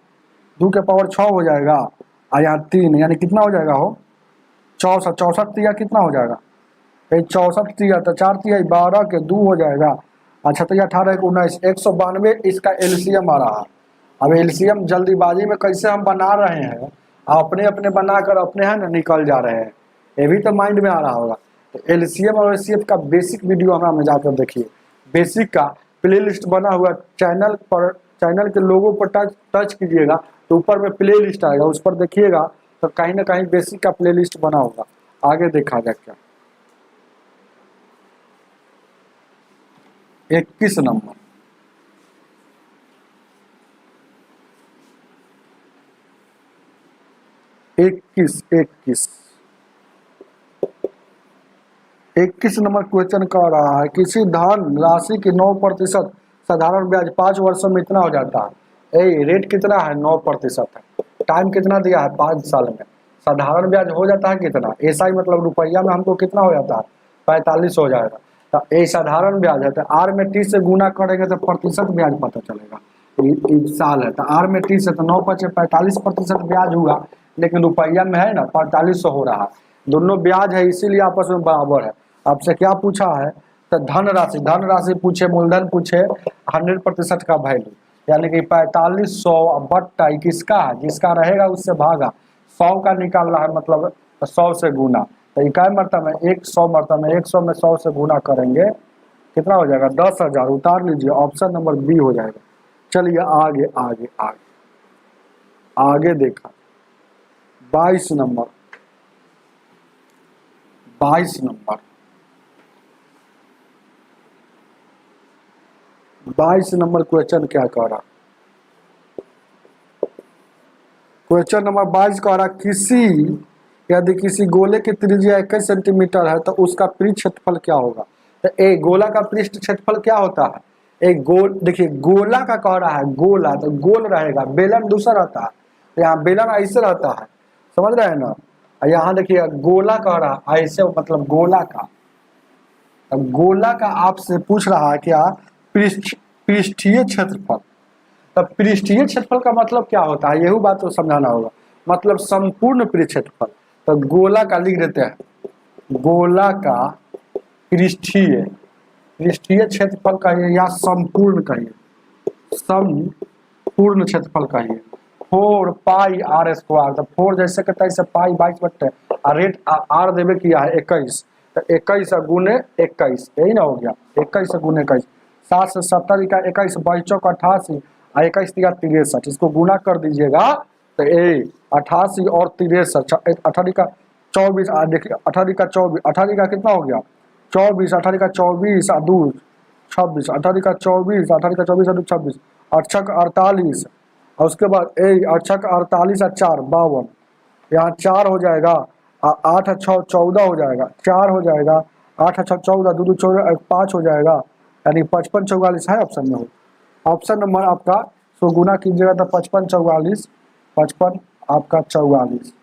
2 के पावर 6 हो जाएगा, और यहाँ 3 यानी कितना हो जाएगा हो 64, 64 तिया कितना हो जाएगा, 64 तिया तो 4 तिया 12 के 2 हो जाएगा। अच्छा तो ये 18 को 19, 192 इसका एलसीएम आ रहा है। अब एलसीएम जल्दीबाजी में कैसे हम बना रहे हैं, अपने अपने बनाकर अपने हैं ना निकल जा रहे हैं, ये भी तो माइंड में आ रहा होगा। तो एलसीएम और एचसीएफ का बेसिक वीडियो हमारा में जाकर देखिए, बेसिक का प्लेलिस्ट बना हुआ चैनल पर, चैनल के लोगों पर टच कीजिएगा तो ऊपर में प्ले लिस्ट आएगा, उस पर देखिएगा तो कहीं ना कहीं बेसिक का प्ले लिस्ट बना होगा। आगे देखा जाए क्या, 21 नंबर, इक्कीस नंबर क्वेश्चन कह रहा है किसी धन राशि की 9% साधारण ब्याज 5 वर्षों में इतना हो जाता है। रेट कितना है 9% है, टाइम कितना दिया है 5 साल में, साधारण ब्याज हो जाता है कितना, ऐसा ही मतलब रुपया में हमको कितना हो जाता है 45 हो जाएगा। तो ये साधारण ब्याज है, तो आर में 30 से गुना करेंगे तो प्रतिशत ब्याज पता चलेगा, साल है तो आर में 30 है तो 9 5 45% ब्याज हुआ, लेकिन रुपया में है ना 4500 हो रहा है, दोनों ब्याज है इसीलिए आपस में बराबर है। आपसे क्या पूछा है, तो धन राशि पूछे, मूलधन पूछे, 100% का वैल्यू यानी कि 4500 बट्टा किसका है, जिसका रहेगा उससे भागा, 100 का निकालना है मतलब 100 से गुना, तो इकाई मरतबा में 100 मरतबा में 100 में 100 से गुना करेंगे कितना हो जाएगा 10,000, उतार लीजिए ऑप्शन नंबर बी हो जाएगा। चलिए आगे आगे आगे आगे देखा 22 नंबर, 22 नंबर 22 नंबर क्वेश्चन क्या कह रहा, क्वेश्चन नंबर 22 कह रहा किसी यदि किसी गोले की त्रिज्या 21 सेंटीमीटर है तो उसका पृष्ठ क्षेत्रफल क्या होगा। तो एक गोला का पृष्ठ क्षेत्रफल क्या होता है, एक गोल देखिए गोला का कह रहा है, गोला तो गोल रहेगा, बेलन दूसरा रहता है, तो यहाँ बेलन ऐसे रहता है, समझ रहे हैं ना, यहाँ देखिए गोला कह रहा ऐसे मतलब गोला का, अब गोला का आपसे पूछ रहा है क्या पृष्ठीय क्षेत्रफल। तब पृष्ठीय क्षेत्रफल का मतलब क्या होता है, यही बात तो समझाना होगा, मतलब संपूर्ण पृष्ठ क्षेत्रफल। तो गोला का लिख देते हैं, गोला का पृष्ठीय क्षेत्रफल कहिए या संपूर्ण कहिए, संपूर्ण क्षेत्रफल कहिए 4 पाई आर स्क्वायर। तो 4 जैसे कहता है इसे पाई 22 रेट आर देवे किया है 21, तो 21 गुने 21 यही ना हो गया, 21 गुने 21, 7 से 70 का 21 22 चौक 88 और 21 तिया 63, इसको गुना कर दीजिएगा तो 88 और 63, 18 का 24, देखिए 18 का 24, 18 का कितना हो गया 24, 18 का 24 और 2 26, 18 का 24, 18 का 24 और 2 26, 8 48 और उसके बाद 8 48 और 4 52, यहाँ 4 हो जाएगा, 8 6 14 हो जाएगा, 4 हो जाएगा, 8 6 14 2 2 5 हो जाएगा, यानी 55 44 है ऑप्शन में हो। ऑप्शन नंबर आपका सो गुना कीजिएगा तो 55 44, 55 आपका 44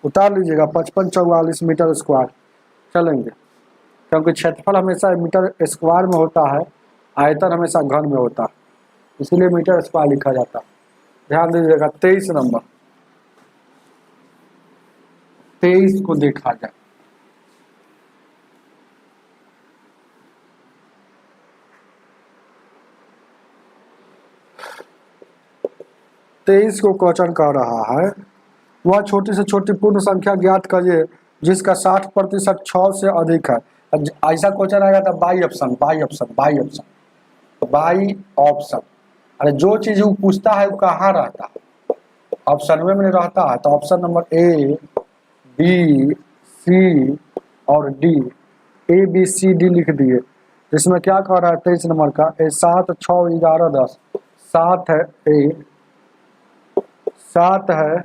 उतार लीजिएगा, 55 44 मीटर स्क्वायर चलेंगे, क्योंकि क्षेत्रफल हमेशा मीटर स्क्वायर में होता है, आयतन हमेशा घन में होता है, इसीलिए मीटर स्क्वायर लिखा जाता है। ध्यान दीजिएगा 23 नंबर, 23 को देखा जाए, तेईस को क्वेश्चन कह रहा है वह छोटी से छोटी पूर्ण संख्या ज्ञात करिए जिसका 60% 6 से अधिक है। ऐसा क्वेश्चन आएगा तो बाई ऑप्शन। अरे जो चीज वो पूछता है वो कहाँ रहता है, ऑप्शन में रहता है, तो option number A, B, C और D, A B C D लिख दिए। इसमें क्या कह रहा है 23 नंबर का, 7 6 11 10, 7 है ए, 7 है,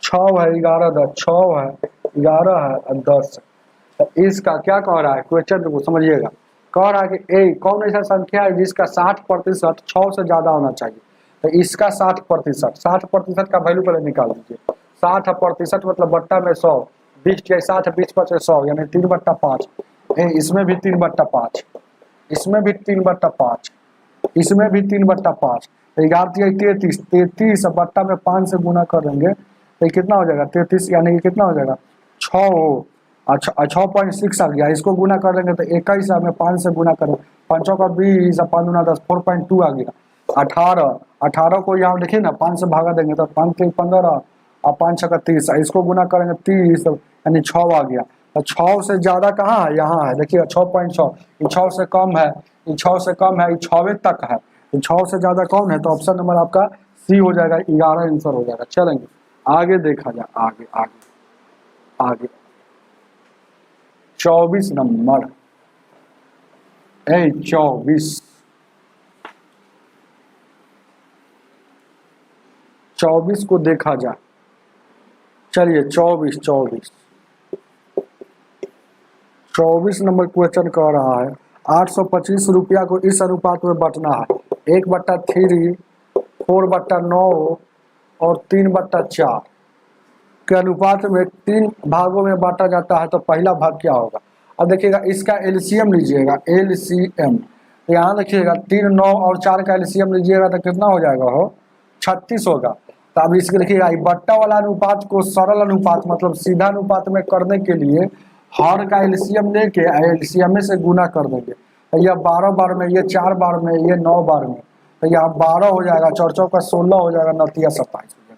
6 है, 11 10, 6 है, 11 है और 10 है। तो इसका क्या कह रहा है क्वेश्चन को समझिएगा। कह रहा है कि ए कौन ऐसा संख्या है जिसका 60% 6 से ज्यादा होना चाहिए। तो इसका 60%, 60% का वैल्यू पहले निकाल दीजिए। 60% मतलब बट्टा में 100, 20 के 60, 20 × 100 यानी 3/5। इसमें भी 3/5, इसमें भी 3/5, इसमें भी 3/5। 11 33 बट्टा में 5 से गुना कर देंगे तो कितना हो जाएगा 33, यानी कि कितना हो जाएगा 6 हो। अच्छा 6.6 आ गया, इसको गुना कर देंगे तो 21 में 5 से गुना करें, 5 का 20, 5 दूना 10, 4.2 आ गया। 18 को यहाँ देखिए ना 5 से भागा देंगे तो 5 के 15 और 5 का 30, इसको गुना करेंगे 30 यानी 6 आ गया। तो 6 से ज्यादा कहाँ है, यहाँ है, देखिएगा 6.6, ये 6 से कम है, ये 6 से कम है, ये 6 तक है, ये 6 से ज्यादा कौन है, तो ऑप्शन नंबर आपका सी हो जाएगा, 11 आंसर हो जाएगा। चलेंगे आगे देखा जाए, आगे आगे आगे 24 नंबर, 24 को देखा जाए। चलिए 24 नंबर क्वेश्चन कह रहा है 825 रुपया को इस अनुपात में बांटना है, 1/3, 4/9 और 3/4 के अनुपात में 3 भागों में बांटा जाता है। तो पहला भाग क्या होगा। अब देखिएगा इसका एलसीएम लीजिएगा, एलसीएम यहाँ देखिएगा 3 9 और 4 का एलसीएम लीजिएगा तो कितना हो जाएगा, हो 36 होगा। तो अब इसके देखिएगा बट्टा वाला अनुपात को सरल अनुपात मतलब सीधा अनुपात में करने के लिए हर का एलसीएम लेके एलसीएम में से गुना कर देंगे। तो यह 12 बार में, ये 4 बार में, ये 9 बार में, तो यहाँ 12 हो जाएगा, 4 4 का 16 हो जाएगा, 9 3 27 हो जाएगा।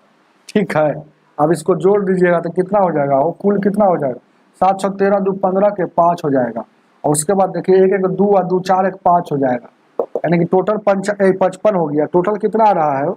ठीक है, अब इसको जोड़ दीजिएगा तो कितना हो जाएगा, वो कुल कितना हो जाएगा 7 6 13 2 15 के 5 हो जाएगा। और उसके बाद देखिए 1 1 2 और 2 4 1 5 हो जाएगा, यानी कि टोटल 55 हो गया। टोटल कितना आ रहा है,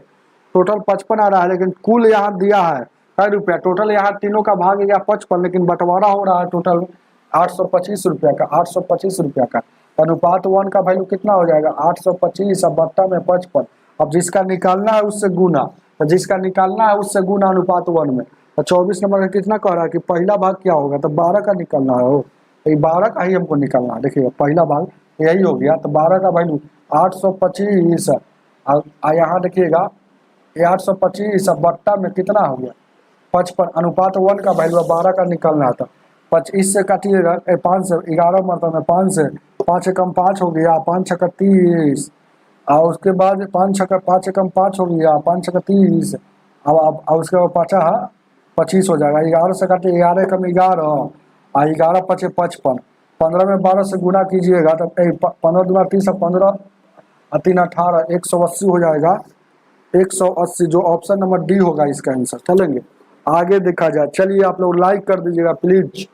टोटल 55 आ रहा है, लेकिन कुल यहाँ दिया है कै रुपया, टोटल यहाँ तीनों का भाग गया 55, लेकिन बंटवारा हो रहा है टोटल 825 रुपया का, 825 रुपया का। तो अनुपात 1 का वैल्यू कितना हो जाएगा 825 और बट्टा में 55। अब जिसका निकालना है उससे गुना, तो जिसका निकालना है उससे गुना अनुपात 1 में। तो 24 नंबर का कितना कह रहा है कि पहला भाग क्या होगा, तो 12 का निकालना है, हो तो 12 का ही हमको निकालना है। देखिए पहला भाग यही हो गया, तो 12 का वैल्यू 825 और यहाँ देखिएगा 825 बट्टा में कितना हो गया 55, अनुपात 1 का वैल्यू 12 का निकालना था। 25 से काटिएगा 5 से, 11 मतलब में 5 से, 5 एकम 5 हो गया, 5 छक्का 30 और उसके बाद 5 एकम 5 हो गया, 5 छक्का 30 अब उसके बाद 25 हो जाएगा। 11 से काटिए 11 एकम 11 और 11 5 55, 15 में 12 से गुना कीजिएगा तो 15 दूना 30 और 15 और 3 18, 180 हो जाएगा, 180 जो ऑप्शन नंबर डी होगा इसका आंसर। चलेंगे आगे देखा जाए। चलिए आप लोग लाइक कर दीजिएगा प्लीज,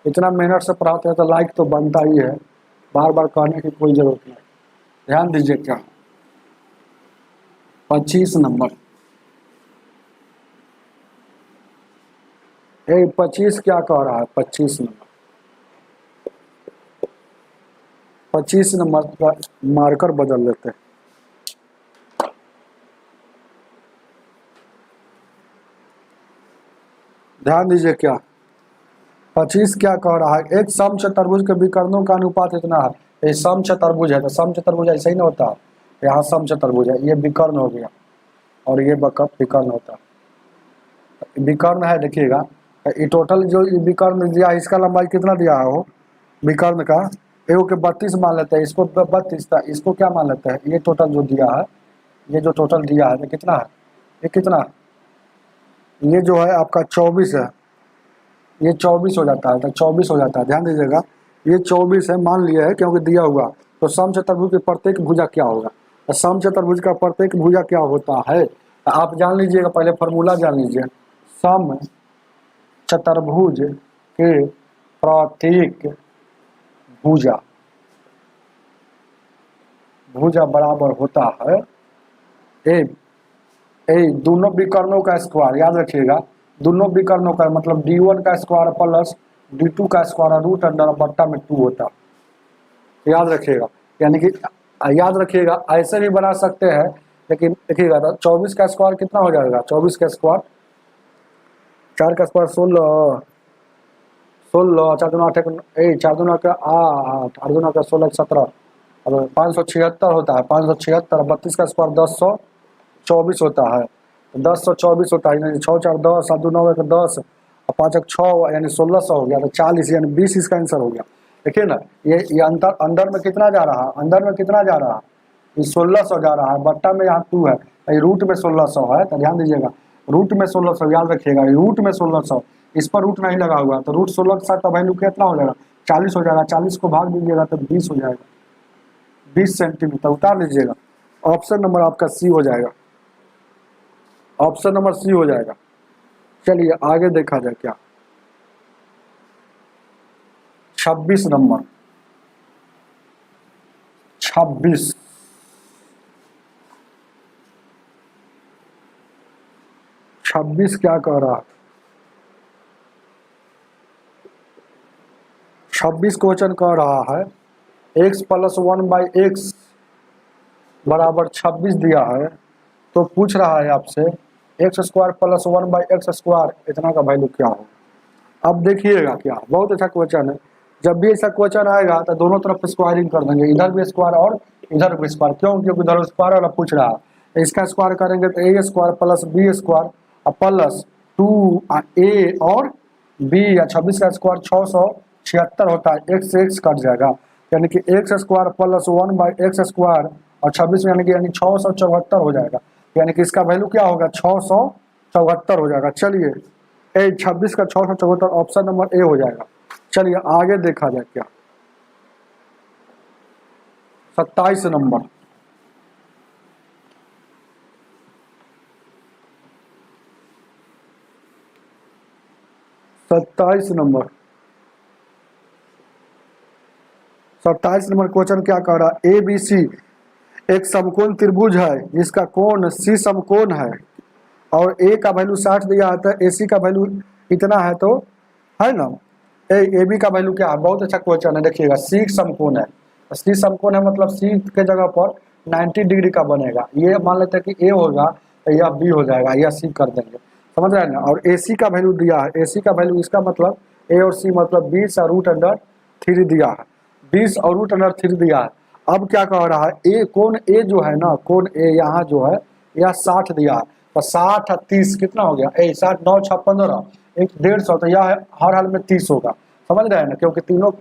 इतना मेहनत से पढ़ाते हैं तो लाइक तो बनता ही है, बार बार कहने की कोई जरूरत नहीं। ध्यान दीजिए क्या 25 नंबर, 25 क्या कह रहा है 25 नंबर, 25 नंबर का मार्कर बदल लेते हैं। ध्यान दीजिए क्या 25 क्या कह रहा है, एक समचतुर्भुज के विकर्णों का अनुपात इतना है। ये समचतुर्भुज है तो समचतुर्भुज ऐसा ही नहीं होता है, यहाँ समचतुर्भुज है, ये विकर्ण हो गया और ये विकर्ण होता है। विकर्ण है देखिएगा, ये टोटल जो विकर्ण दिया इसका लंबाई कितना दिया है, वो विकर्ण का एगो के 32 मान लेते हैं, इसको 32 था, इसको क्या मान लेते हैं, ये टोटल जो दिया है, ये जो टोटल दिया है तो कितना है, ये कितना है, ये जो है आपका 24 है, ये 24 हो जाता है, तो 24 हो जाता है। ध्यान दीजिएगा ये 24 है, मान लिया है क्योंकि दिया हुआ। तो समचतुर्भुज के प्रत्येक भुजा क्या होगा, तो समचतुर्भुज का प्रत्येक भुजा क्या होता है, तो आप जान लीजिएगा, पहले फॉर्मूला जान लीजिए। समचतुर्भुज के प्रत्येक भुजा बराबर होता है यही दोनों विकर्णों का स्क्वायर याद रखिएगा, दोनों विकर्णों का मतलब d1 का स्क्वायर प्लस d2 का स्क्वायर रूट अंडर बट्टा में 2 होता है, याद रखिएगा। यानी कि याद रखिएगा ऐसे भी बना सकते हैं, लेकिन देखिएगा 24 का स्क्वायर कितना हो जाएगा, 24 का स्क्वायर 4 का स्क्वायर 16, 16 4 दूना 8 4 दूना का 8 8 दूना का 16 17, अब 576 होता है, 576 32 का स्क्वायर 1024 होता है, 1024 होता है, यानी 6 4 10 7 2 9 1 10 और 5 1 6 यानी 1600 हो गया, तो 40 यानी 20 इसका आंसर हो गया। देखिए ना, ये अंतर अंदर में कितना जा रहा है, अंदर में कितना जा रहा है, ये 1600 जा रहा है, बट्टा में यहाँ 2 है, ये रूट में 1600 है, तो ध्यान दीजिएगा रूट में 1600 याद रखिएगा, रूट में 1600, इस पर रूट नहीं लगा हुआ, तो रूट 16 के साथ का वैल्यू कितना हो जाएगा 40 हो जाएगा, 40 को भाग दीजिएगा तो 20 हो जाएगा, 20 सेंटीमीटर उतार लीजिएगा। ऑप्शन नंबर आपका सी हो जाएगा, ऑप्शन नंबर सी हो जाएगा। चलिए आगे देखा जाए क्या, 26 नंबर, 26 26 क्या कह रहा है, 26 क्वेश्चन कह रहा है x प्लस 1/x बराबर 26 दिया है, तो पूछ रहा है आपसे x square plus 1/x square इतना का वैल्यू क्या हो। अब देखिएगा क्या बहुत अच्छा क्वेश्चन है, जब भी ऐसा क्वेश्चन आएगा तो दोनों तरफ स्क्वायरिंग कर देंगे, इधर भी स्क्वायर और इधर भी स्क्वायर, क्यों, क्योंकि इधर स्क्वायर वाला पूछ रहा है, तो इसका स्क्वायर करेंगे तो a square plus B square plus 2a और b, या 26 का स्क्वायर 676 होता है, x से x कट जाएगा, यानी कि x square plus 1/x square और 26 यानी 674 हो जाएगा, यानी कि इसका वैल्यू क्या होगा 674 हो जाएगा। चलिए 26 का 674 ऑप्शन नंबर ए हो जाएगा। चलिए आगे देखा जाए क्या, 27 नंबर, 27 नंबर, 27 नंबर क्वेश्चन क्या कह रहा है, ए बी सी एक समकोण त्रिभुज है जिसका कोण सी समकोण है और ए का वैल्यू 60 दिया है, तो ए सी का वैल्यू इतना है, तो है ना, ए बी का वैल्यू क्या है, बहुत अच्छा क्वेश्चन है। देखिएगा सी समकोण है, सी समकोण है मतलब सी के जगह पर 90 डिग्री का बनेगा, ये मान लेते हैं कि ए होगा तो यह बी हो जाएगा, यह सी कर देंगे, समझ रहे हैं ना। और ए सी का वैल्यू दिया है, ए सी का वैल्यू इसका मतलब ए और सी मतलब 20 और रूट अंडर 3 दिया है, 20 और रूट अंडर 3 दिया है। अब क्या कह रहा है, ए कोण ए जो है ना, कोण ए यहाँ जो है यह 60 दिया है, तो 60 और 30 कितना हो गया, 60 9 6 15 150, तो यह हर हाल में 30 होगा, समझ रहे हैं ना, क्योंकि तीनों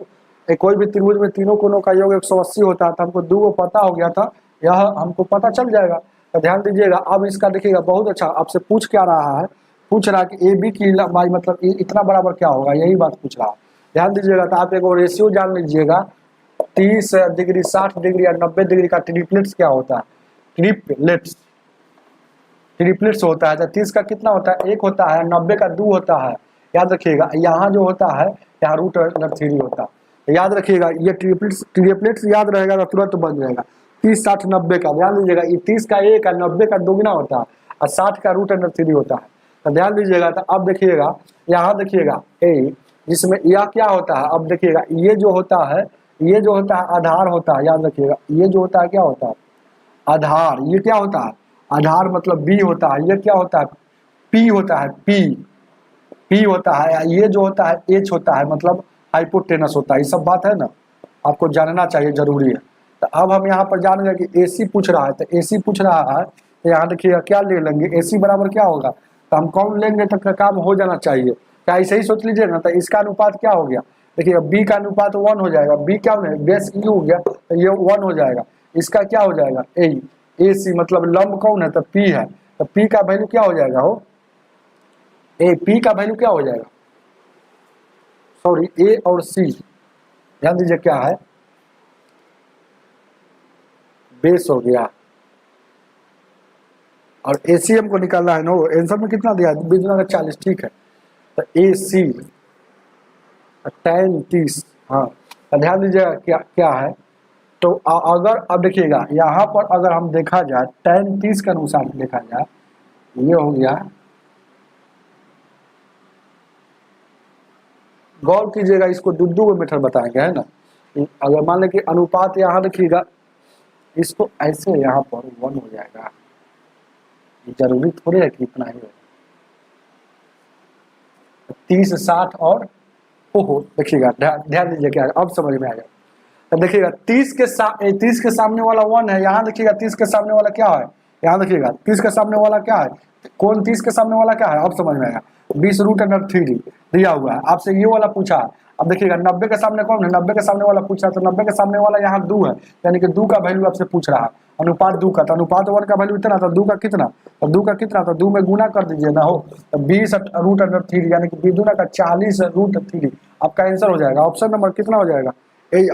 कोई भी त्रिभुज में तीनों कोणों का योग 180 होता है, तो हमको 2 पता हो गया था, यह हमको पता चल जाएगा। तो ध्यान दीजिएगा, अब इसका देखिएगा बहुत अच्छा आपसे पूछ क्या रहा है, पूछ रहा है कि ए बी की लंबाई मतलब इतना बराबर क्या होगा, यही बात पूछ रहा है। ध्यान दीजिएगा, तो आप एक और रेशियो जान लीजिएगा, 30 डिग्री 60 डिग्री या 90 डिग्री का ट्रिपलेट्स क्या होता है, ट्रिपलेट्स होता है, तो 30 का कितना होता है 1 होता है, 90 का 2 होता है, याद रखिएगा। यहाँ जो होता है यहाँ रूट अंडर 3 होता है, तो याद रखिएगा ये ट्रिपलेट्स याद रहेगा तो तुरंत बन जाएगा। 30 60 90 का ध्यान दीजिएगा, ये 30 का 1 है, 90 का 2 गुना होता है और 60 का रूट अंडर 3 होता है, तो ध्यान दीजिएगा। तो अब देखिएगा यहाँ देखिएगा ए जिसमें यह क्या होता है, अब देखिएगा ये जो होता है आधार होता है, याद रखिएगा ये जो होता है क्या होता है आधार, ये क्या होता है आधार मतलब बी होता है, ये क्या होता है पी होता है, पी होता है, ये जो होता है एच होता है मतलब हाइपोटेनस होता है, ये सब बात है ना, आपको जानना चाहिए, जरूरी है। तो अब हम यहाँ पर जान गए कि एसी पूछ रहा है, तो एसी पूछ रहा है तो यहाँ देखिएगा क्या ले लेंगे, एसी बराबर क्या होगा, तो हम कौन लेंगे तो काम हो जाना चाहिए, क्या ऐसे ही सोच लीजिए ना। तो इसका अनुपात क्या हो गया, देखिएगा बी का अनुपात 1 हो जाएगा, बी क्या है बेस ई हो गया, तो ये 1 हो जाएगा, इसका क्या हो जाएगा ए सी मतलब लंब कौन है तो पी है, तो पी का वैल्यू क्या हो जाएगा हो ए, पी का वैल्यू क्या हो जाएगा, सॉरी ए और सी ध्यान दीजिए क्या है बेस हो गया, और एसीएम को निकालना है ना, आंसर में कितना दिया है 20 ठीक है, तो ए सी tan 30, हाँ ध्यान दीजिएगा क्या है, तो अगर अब देखिएगा यहाँ पर अगर हम देखा जाए tan 30 के अनुसार देखा जाए ये हो गया, गौर कीजिएगा, इसको दुद्दू में मेथड बताएंगे, है ना। अगर मान लें कि अनुपात यहाँ रखिएगा, इसको ऐसे यहाँ पर 1 हो जाएगा, जरूरी थोड़ी है कि इतना ही हो। 30 60 और ओहो, देखिएगा ध्यान दीजिए क्या है, अब समझ में आ जाए। तो देखिएगा 30 के सामने वाला 1 है, यहाँ देखिएगा 30 के सामने वाला क्या है, यहाँ देखिएगा 30 के सामने वाला क्या है, कौन 30 के सामने वाला क्या है, अब समझ में आएगा। 20√3 दिया हुआ है, आपसे ये वाला पूछा। अब देखिएगा 90 के सामने कौन है, 90 के सामने वाला पूछा, तो 90 के सामने वाला यहाँ 2 है, यानी कि 2 का वैल्यू आपसे पूछ रहा है। अनुपात 2 का, तो अनुपात 1 का वैल्यू इतना, तो 2 का कितना, तो 2 का कितना, तो 2 में गुना कर दीजिए ना, हो तो 20√3 यानी कि 2 दूना का 40√3 आपका आंसर हो जाएगा। ऑप्शन नंबर कितना हो जाएगा,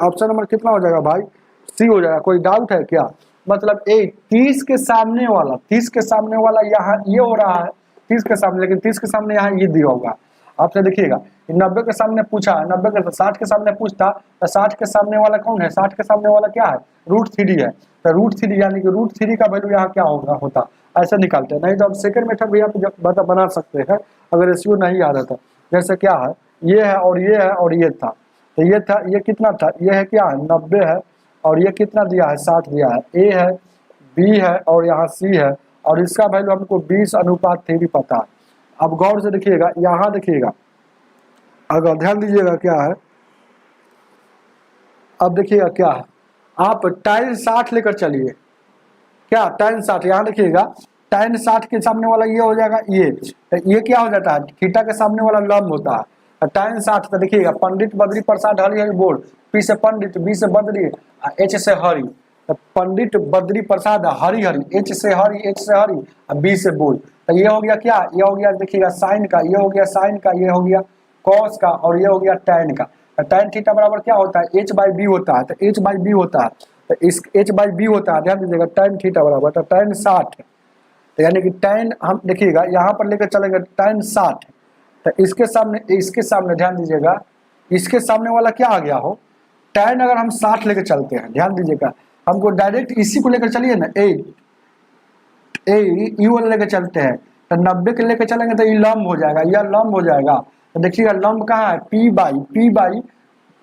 ऑप्शन नंबर कितना हो जाएगा भाई, सी हो जाएगा। कोई डाउट है क्या, मतलब 30 के सामने वाला, 30 के सामने वाला यहाँ ये हो रहा है 30 के सामने, लेकिन 30 के सामने यहाँ ये दिया होगा। आपसे देखिएगा 90 के सामने पूछा, 90 के 60 के सामने पूछता, तो 60 के सामने वाला कौन है, 60 के सामने वाला क्या है, √3 है, तो √3 यानी कि √3 का वैल्यू यहाँ क्या होता, ऐसे निकालते हैं। नहीं तो आप सेकंड मेथड भी आप बना सकते हैं, अगर रेशियो नहीं आ रहा था। जैसे क्या है, ये है और ये है और ये था, तो ये था, ये कितना था, ये है क्या है 90 है, और ये कितना दिया है 60 दिया है, ए है, बी है और यहाँ सी है, और इसका वैल्यू हमको 20:3 पता है। अब गौर से देखिएगा, यहाँ देखिएगा, अगर ध्यान दीजिएगा क्या है, अब देखिएगा क्या है, आप tan 60 लेकर चलिए, क्या tan 60, यहाँ देखिएगा tan 60 के सामने वाला ये हो जाएगा, ये क्या हो जाता है, थीटा के सामने वाला लंब होता है। tan 60 तो देखिएगा पंडित बद्री प्रसाद हरि हरि बोल, पी से पंडित, बी से बद्री, एच से हरि, तो पंडित बद्री प्रसाद हरि हरि, एच से हरि, एच से हरि, बी से बोल, तो ये हो गया क्या, ये हो गया देखिएगा साइन का, ये हो गया साइन का, ये हो गया कॉस का, और ये हो गया टैन का। टैन थीटा बराबर क्या होता है, h/b होता है, तो h/b होता है, तो इस h/b होता है, ध्यान दीजिएगा टैन थीटा बराबर, तो tan 60, तो यानी कि टैन हम देखिएगा यहाँ पर लेकर चलेंगे tan 60, तो इसके सामने ध्यान दीजिएगा, इसके सामने वाला क्या आ गया हो, टैन अगर हम 60 लेकर चलते हैं, ध्यान दीजिएगा, हमको डायरेक्ट इसी को लेकर चलिए ना, यू वाला लेकर चलते हैं, तो 90 के लेकर चलेंगे तो ये लंब हो जाएगा, यह लंब हो जाएगा। तो देखिएगा लंब कहाँ है,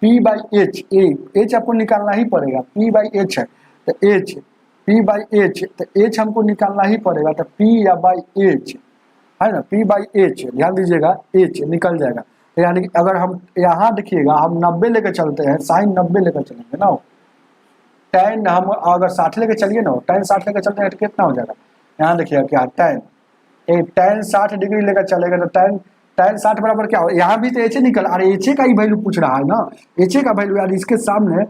P/H, आपको निकालना ही पड़ेगा, P/H है, तो P/H, तो H हमको निकालना ही पड़ेगा, तो P या H है ना, P/H ध्यान दीजिएगा, H निकल जाएगा। तो यानी कि अगर हम यहाँ देखिएगा, हम 90 लेकर चलते हैं, साइन 90 लेकर चलेंगे ना, tan हम अगर 60 लेकर चलिए ना, tan 60 लेकर चलते हैं तो कितना हो जाएगा, यहाँ देखिएगा क्या tan 60 डिग्री लेकर चलेगा, तो tan 60 बराबर क्या हो, यहाँ भी तो एच निकल, अरे एच का ही वैल्यू पूछ रहा है ना, एच का वैल्यू, यार इसके सामने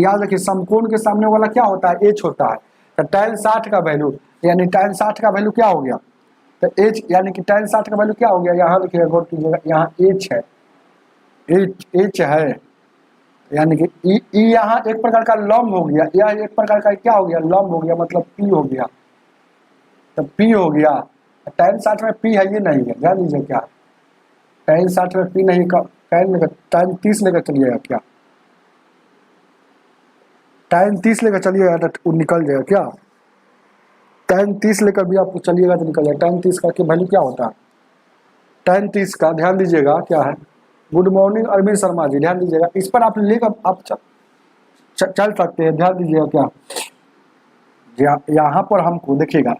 याद रखिए समकोण के सामने वाला क्या होता है, एच होता है, तो tan 60 का वैल्यू, यानी tan 60 का वैल्यू क्या हो गया, तो एच यानी कि tan 60 का वैल्यू क्या हो गया, यहाँ देखिएगा गौर कीजिएगा, यहाँ एच है, एच है, यानी कि ई यहाँ एक प्रकार का लंब हो गया, यह एक प्रकार का क्या हो गया, लंब हो गया, मतलब पी हो गया, तो पी हो गया। tan 60 में पी है, ये नहीं है, ध्यान दीजिए क्या, tan 60 में पी नहीं, tan 30 लेकर चलिएगा, क्या tan 30 लेकर चलिएगा तो निकल जाएगा, क्या tan 30 लेकर भी आपको चलिएगा तो निकल जाएगा। tan 30 का वैल्यू क्या होता है, tan 30 का ध्यान दीजिएगा क्या है, गुड मॉर्निंग अरविंद शर्मा जी, ध्यान दीजिएगा, इस पर आप लेकर आप चल सकते हैं, ध्यान दीजिएगा क्या, यहाँ पर हमको देखिएगा,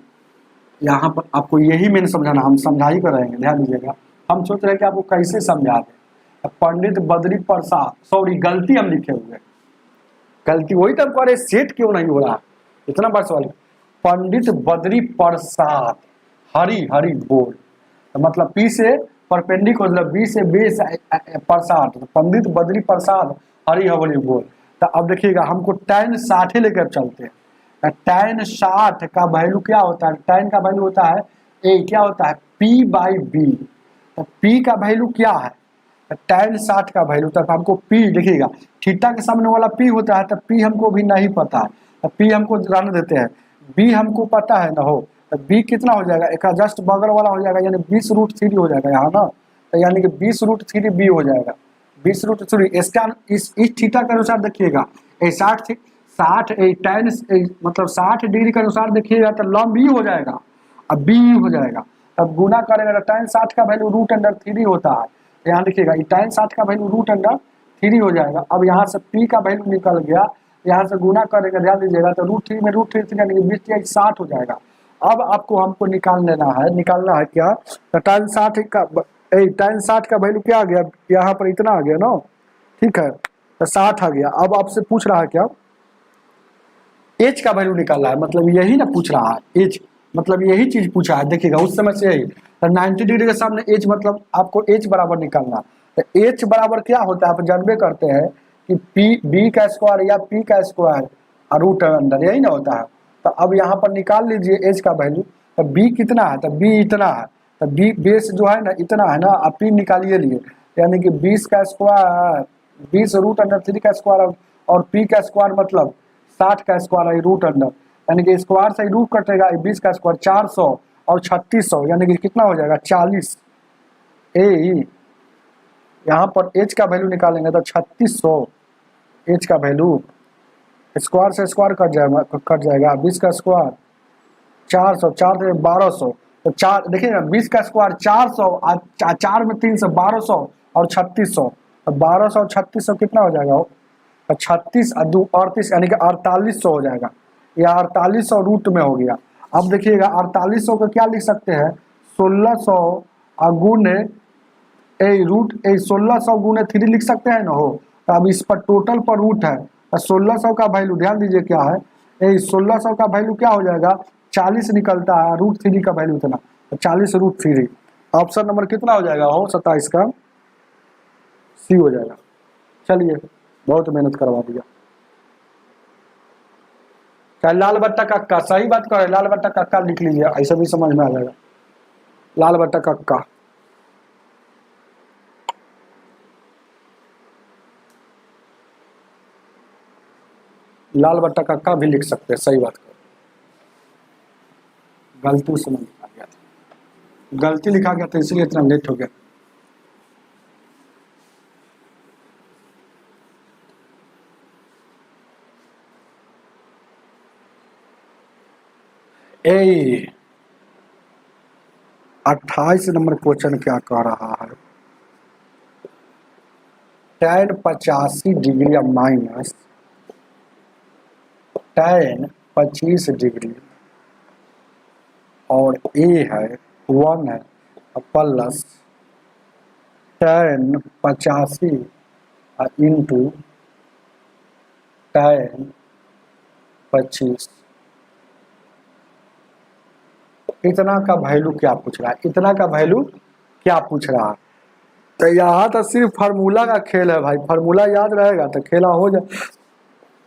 यहाँ पर आपको यही मैंने समझाना, हम समझा ही कर रहेंगे, ध्यान दीजिएगा, हम सोच रहे हैं कि आपको कैसे समझा दें। पंडित बद्री प्रसाद, सॉरी गलती हम लिखे हुए, गलती वही तो हमको, अरे सेट क्यों नहीं हो रहा, इतना बस वाली, पंडित बद्री प्रसाद हरि हरि बोल, तो मतलब पी से परपेंडिकुलर, मतलब बी से बेस प्रसाद, तो पंडित बद्री प्रसाद हरि हरि बोल। तो अब देखिएगा हमको tan 60 लेकर चलते हैं, tan 60 का वैल्यू क्या होता है, tan का वैल्यू होता है क्या होता है, P/B, तो P का वैल्यू क्या है, tan 60 का वैल्यू, तब हमको P देखिएगा, थीटा के सामने वाला P होता है, तो P हमको भी नहीं पता है, तो P हमको रहने देते हैं, B हमको पता है ना, हो तो B कितना हो जाएगा, एक जस्ट बगल वाला हो जाएगा, यानी 20√3 हो जाएगा यहाँ ना, तो यानी कि 20√3 B हो जाएगा, 20√3 इसका इस थीटा के अनुसार देखिएगा, 60 tan मतलब 60 डिग्री के अनुसार देखिएगा तो लंब ही हो जाएगा, अब बी हो जाएगा। तब गुना करेंगे तो tan 60 का वैल्यू √3 होता है। यहाँ लिखिएगा tan 60 का वैल्यू √3 हो जाएगा। अब यहाँ से p का वैल्यू निकल गया, यहाँ से गुना करेंगे, ध्यान दीजिएगा, तो √3 में √3 यानी कि 20 60 हो जाएगा। अब आपको हमको निकाल निकालना है क्या, तो tan 60 का वैल्यू क्या आ गया, यहाँ पर इतना आ गया ना, ठीक है, तो 60 आ गया। अब आपसे पूछ रहा है क्या, एच का वैल्यू निकालना है, मतलब यही ना पूछ रहा है, एच मतलब यही चीज पूछा है, देखिएगा उस समय से यही, तो 90 डिग्री के सामने एच मतलब आपको एच बराबर निकालना। तो एच बराबर क्या होता है, आप जानबे करते हैं कि पी बी का स्क्वायर या पी का स्क्वायर रूट अंडर, यही ना होता है। तो अब यहाँ पर निकाल लीजिए एच का वैल्यू, तो बी कितना है, तो बी इतना है, तो बी बेस जो है ना इतना है ना, आप पी निकालिए लिए, यानी कि 20 का स्क्वायर 20 √3 का स्क्वायर और पी का स्क्वायर मतलब 60 का स्क्वायर है √अंडर, यानी कि स्क्वायर से रूट कटेगा, 20 का स्क्वायर 400 और 3600 यानी कि कितना हो जाएगा 40। ए यहाँ पर एच का वैल्यू निकालेंगे तो 3600 एच का वैल्यू, स्क्वायर से स्क्वायर कट जाएगा 20 का स्क्वायर 400 4 से 1200, तो 4 देखिए ना 20 का स्क्वायर 400 और 4 में 3 से 1200 और 3600, तो 1200 और 3600 कितना हो जाएगा वो, 36 और 2 38 यानी कि 4800 हो जाएगा, या 4800 रूट में हो गया। अब देखिएगा 4800 को क्या लिख सकते हैं, 1600 गुने रूट 1600 गुने 3 लिख सकते हैं ना हो। तो अब इस पर टोटल पर रूट है, तो 1600 का वैल्यू ध्यान दीजिए क्या है, 1600 का वैल्यू क्या हो जाएगा 40 निकलता है, √3 का वैल्यू इतना, तो 40 √3। ऑप्शन नंबर कितना हो जाएगा हो 27 का सी हो जाएगा। चलिए बहुत मेहनत करवा दिया। चाहे लाल बट्टा कक्का, सही बात करे, लाल बट्टा कक्का लिख लीजिए, ऐसा भी समझ में आ जाएगा, लाल बट्टा कक्का। लाल बट्टा कक्का भी लिख सकते हैं, सही बात कर, गलती से लिखा गया था, गलती लिखा गया था इसलिए इतना लेट हो गया। ए 28 नंबर क्वेश्चन क्या कह रहा है, tan 85 degree minus tan 25 degree और ए है 1 है प्लस tan 85 इंटू tan 25, इतना का वैल्यू क्या पूछ रहा है, इतना का वैल्यू क्या पूछ रहा है। तो यहाँ तो सिर्फ फार्मूला का खेल है भाई, फार्मूला याद रहेगा तो खेला हो जाए,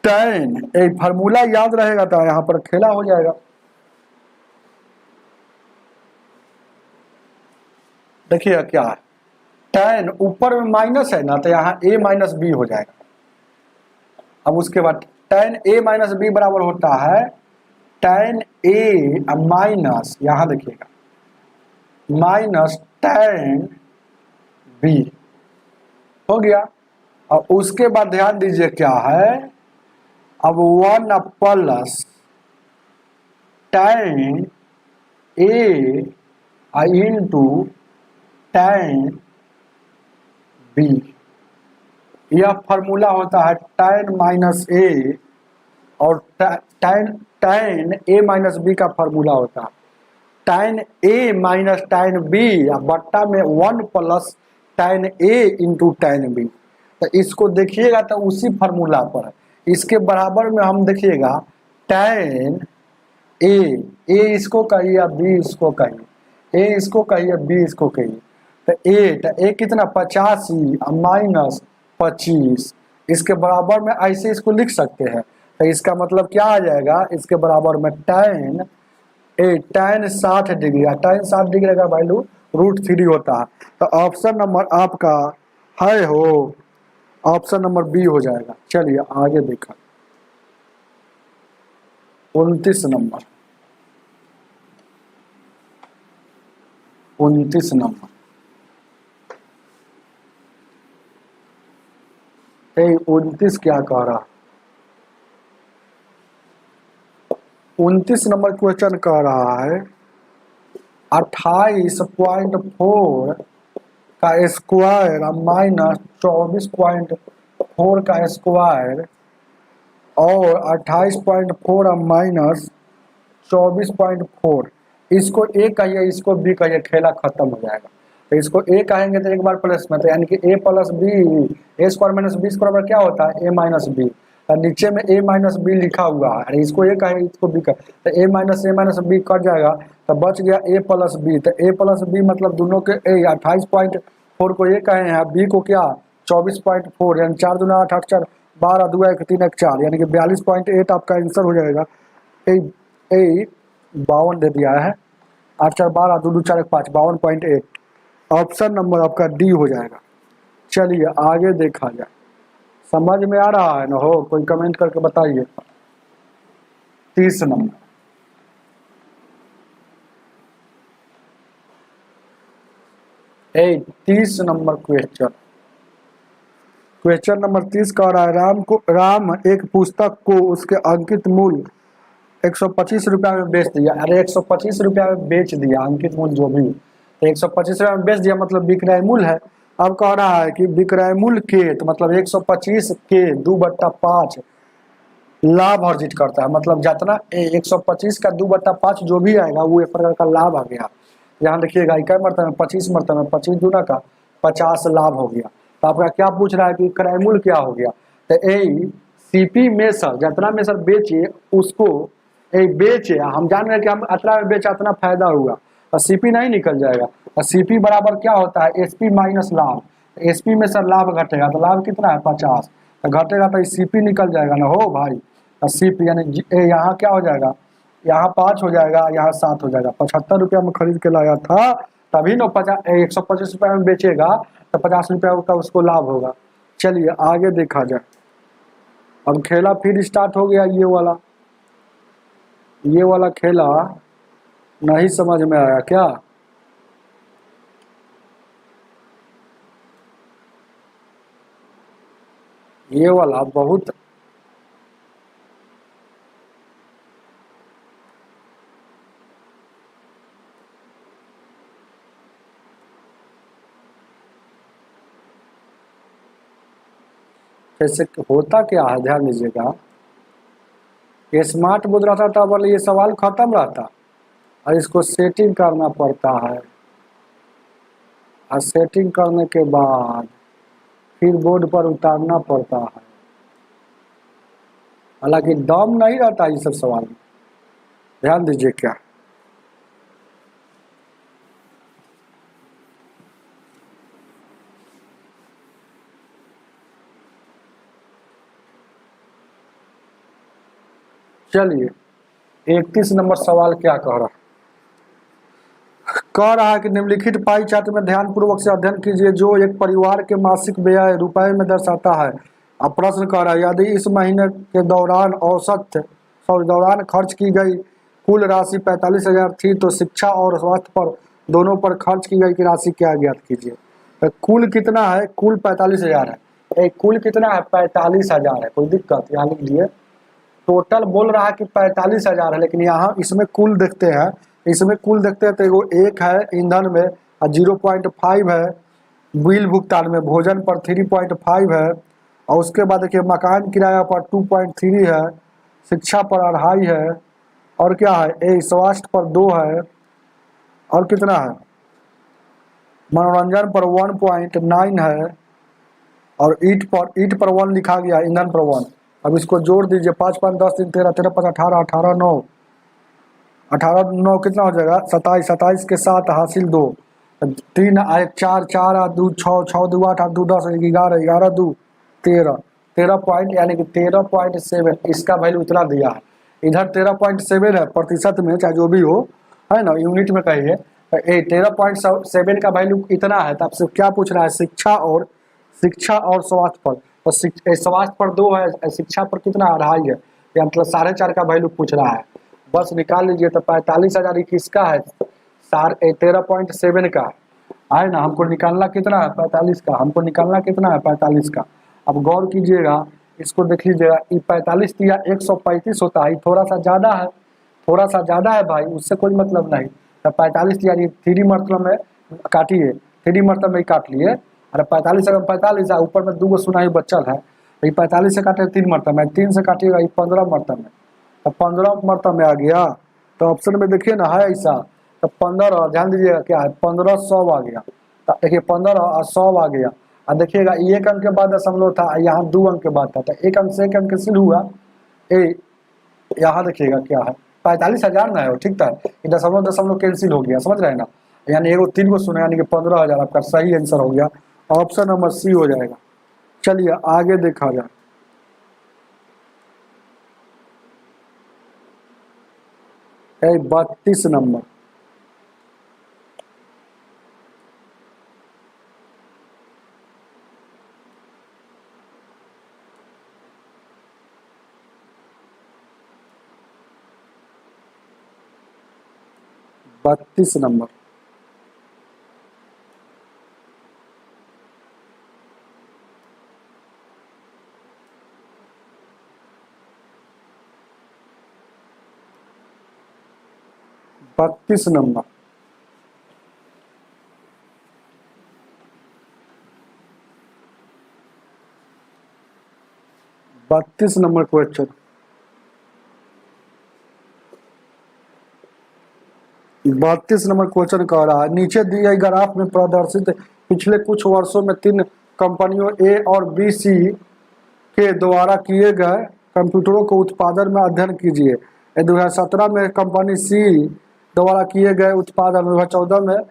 tan एक फार्मूला याद रहेगा तो यहाँ पर खेला हो जाएगा। देखिए क्या है, tan ऊपर में माइनस है ना, तो यहाँ a माइनस बी हो जाएगा। अब उसके बाद tan a माइनस बी बराबर होता है tan a माइनस, यहाँ देखिएगा माइनस tan b हो गया। और उसके बाद ध्यान दीजिए क्या है, अब 1 plus tan a into tan b, यह फॉर्मूला होता है tan माइनस ए और tan a माइनस बी का फॉर्मूला होता है tan a minus tan b या बट्टा में 1 plus tan a into tan b। तो इसको देखिएगा तो उसी फार्मूला पर है, इसके बराबर में हम देखिएगा tan a इसको कहिए या b इसको कहिए, a इसको कहिए b इसको कहिए, तो a कितना 85 माइनस 25, इसके बराबर में ऐसे इसको लिख सकते हैं। तो इसका मतलब क्या आ जाएगा, इसके बराबर में tan 60 डिग्री, tan 60 डिग्री का वैल्यू √3 होता है। तो ऑप्शन नंबर आपका है हो, ऑप्शन नंबर बी हो जाएगा। चलिए आगे देखा 29 नंबर, 29 नंबर 29 क्या कह रहा, 29 नंबर क्वेश्चन कह रहा है 28.4 का स्क्वायर माइनस 24.4 का स्क्वायर और 28.4 माइनस 24.4, इसको ए कहिए, इसको बी कहिए, खेला खत्म हो जाएगा। तो इसको ए कहेंगे तो एक बार प्लस में, तो यानी कि ए plus B, A square minus B square क्या होता है, ए माइनस बी। नीचे में ए माइनस बी लिखा हुआ है, इसको ए कहे, इसको बी कहे, तो ए माइनस बी कट जाएगा, तो बच गया ए प्लस बी। तो ए प्लस बी मतलब दोनों के ए 28.4 को ए कहे हैं, बी को क्या 24.4, यानी 4 दूना 8, 8 4 12, 2 1 3 1 4, यानी कि 42.8 आपका आंसर हो जाएगा। ए 52 दे दिया है, 8 4 12, 2 2 4 1 5, 52.8 ऑप्शन नंबर आपका डी हो जाएगा। चलिए आगे देखा जाए, समझ में आ रहा है ना? हो कोई कमेंट करके बताइए। 30 नंबर, ए 30 नंबर क्वेश्चन नंबर 30 कह रहा है, राम एक पुस्तक को उसके अंकित मूल्य 125 रुपया में बेच दिया। अरे 125 रुपया में बेच दिया, अंकित मूल्य जो भी, तो 125 रुपया में बेच दिया मतलब विक्रय मूल्य है। अब कह रहा है कि विक्रय मूल्य के, तो मतलब 125 के 2/5 लाभ अर्जित करता है, मतलब जितना 125 का 2/5 जो भी आएगा वो एक प्रकार का लाभ आ गया। यहाँ देखिएगा क्या मरतबा में 25 मरतबा में 25 दूना का 50 लाभ हो गया। तो आपका क्या पूछ रहा है कि क्रय मूल्य क्या हो गया, तो ए सीपी में सर जितना में सर बेचे उसको बेचे, हम जान रहे हैं कि हम अतना में बेचा इतना फायदा हुआ, और सीपी नहीं निकल जाएगा। और सीपी बराबर क्या होता है, एसपी माइनस लाभ। एसपी में सर लाभ घटेगा, तो लाभ कितना है 50, तो घटेगा तो सीपी निकल जाएगा ना हो भाई। और सीपी यानी यहाँ क्या हो जाएगा, यहाँ 5 हो जाएगा, यहाँ 7 हो जाएगा। 75 रुपया में खरीद के लाया था, तभी ना 125 रुपया में बेचेगा तो 50 रुपया का उसको लाभ होगा। चलिए आगे देखा जाए। अब खेला फिर स्टार्ट हो गया, ये वाला खेला नहीं समझ में आया क्या? ये वाला बहुत कैसे होता क्या है, ध्यान दीजिएगा। ये स्मार्ट बोर्ड रहता था बोले ये सवाल खत्म रहता, और इसको सेटिंग करना पड़ता है, और सेटिंग करने के बाद फिर बोर्ड पर उतारना पड़ता है। हालांकि दम नहीं रहता ये सब सवाल में, ध्यान दीजिए क्या। चलिए 31 नंबर सवाल क्या कह रहा है कि निम्नलिखित पाई चार्ट में ध्यान पूर्वक से अध्ययन कीजिए जो एक परिवार के मासिक व्यय रुपए में दर्शाता है। अब प्रश्न कह रहा है यदि इस महीने के दौरान दौरान खर्च की गई कुल राशि 45,000 थी तो शिक्षा और स्वास्थ्य पर दोनों पर खर्च की गई राशि क्या ज्ञात कीजिए। तो कुल कितना है, कुल 45,000 है। कुल कितना है 45,000 है, कोई दिक्कत यहाँ लिख लिए। टोटल बोल रहा है कि 45,000 है, लेकिन यहाँ इसमें कुल देखते हैं, तो वो एक है ईंधन में, और 0.5 है बिल भुगतान में, भोजन पर 3.5 है, और उसके बाद देखिए मकान किराया पर 2.3 है, शिक्षा पर 2.5 है, और क्या है स्वास्थ्य पर 2 है, और कितना है मनोरंजन पर 1.9 है, और ईट पर 1 लिखा गया, ईंधन पर 1। अब इसको जोड़ दीजिए, 5 5 10 3 13 13 5 18 18 9 18 9 कितना हो जाएगा 27, 27 के साथ हासिल 2, 3 1 4 4 2 6 6 2 8 8 2 10 11 11 2 13 13 पॉइंट, यानी कि 13.7 इसका वैल्यू इतना दिया है। इधर 13.7 है प्रतिशत में, चाहे जो भी हो, है ना, यूनिट में कहिए। 13.7 का वैल्यू इतना है, तो आपसे क्या पूछ रहा है, शिक्षा और स्वास्थ्य पर। तो स्वास्थ्य पर 2 है, शिक्षा पर कितना 2.5 है, या मतलब 4.5 का वैल्यू पूछ रहा है। बस निकाल लीजिए। तो 45,000 किसका है, 13.7 का है ना। हमको निकालना कितना है 45 का, हमको निकालना कितना है 45 का। अब गौर कीजिएगा, इसको देख लीजिएगा, 45 दिया 135 होता है, थोड़ा सा ज़्यादा है, भाई, उससे कोई मतलब नहीं। तो 45 यानी 3 मतलब में काटिए, 3 मतलब में ही काट लिए। अरे 45 अगर 45 है, ऊपर में 2 सुनाई बचल है, तो 45 से काटे 3 मतलब में, 3 से काटिएगा 15 मतलब में, तो 15 मतलब में आ गया। तो ऑप्शन में देखिए ना है ऐसा, तो 15, ध्यान दीजिएगा क्या है, 1500 आ गया। तो देखिए 15 और 100 आ गया। और देखिएगा 1 अंक के बाद दशमलव था, यहाँ 2 अंक के बाद था, तो 1 अंक से 1 अंक कैंसिल हुआ। यहाँ देखिएगा क्या है, 45,000 ना है, ठीक था, दशमलव दशमलव कैंसिल हो गया, समझ रहे हैं ना। यानी एगो 3 को सुना, यानी कि 15,000 आपका सही आंसर हो गया, ऑप्शन नंबर सी हो जाएगा। चलिए आगे देखा जाए। 32 नंबर, बत्तीस नंबर, बत्तीस नंबर, बत्तीस नंबर क्वेश्चन। 32 नंबर क्वेश्चन कह रहा है, नीचे दिए गए ग्राफ में प्रदर्शित पिछले कुछ वर्षों में 3 कंपनियों ए और बी सी के द्वारा किए गए कंप्यूटरों को उत्पादन में अध्ययन कीजिए। 2017 में कंपनी सी द्वारा किए गए उत्पादन, 2014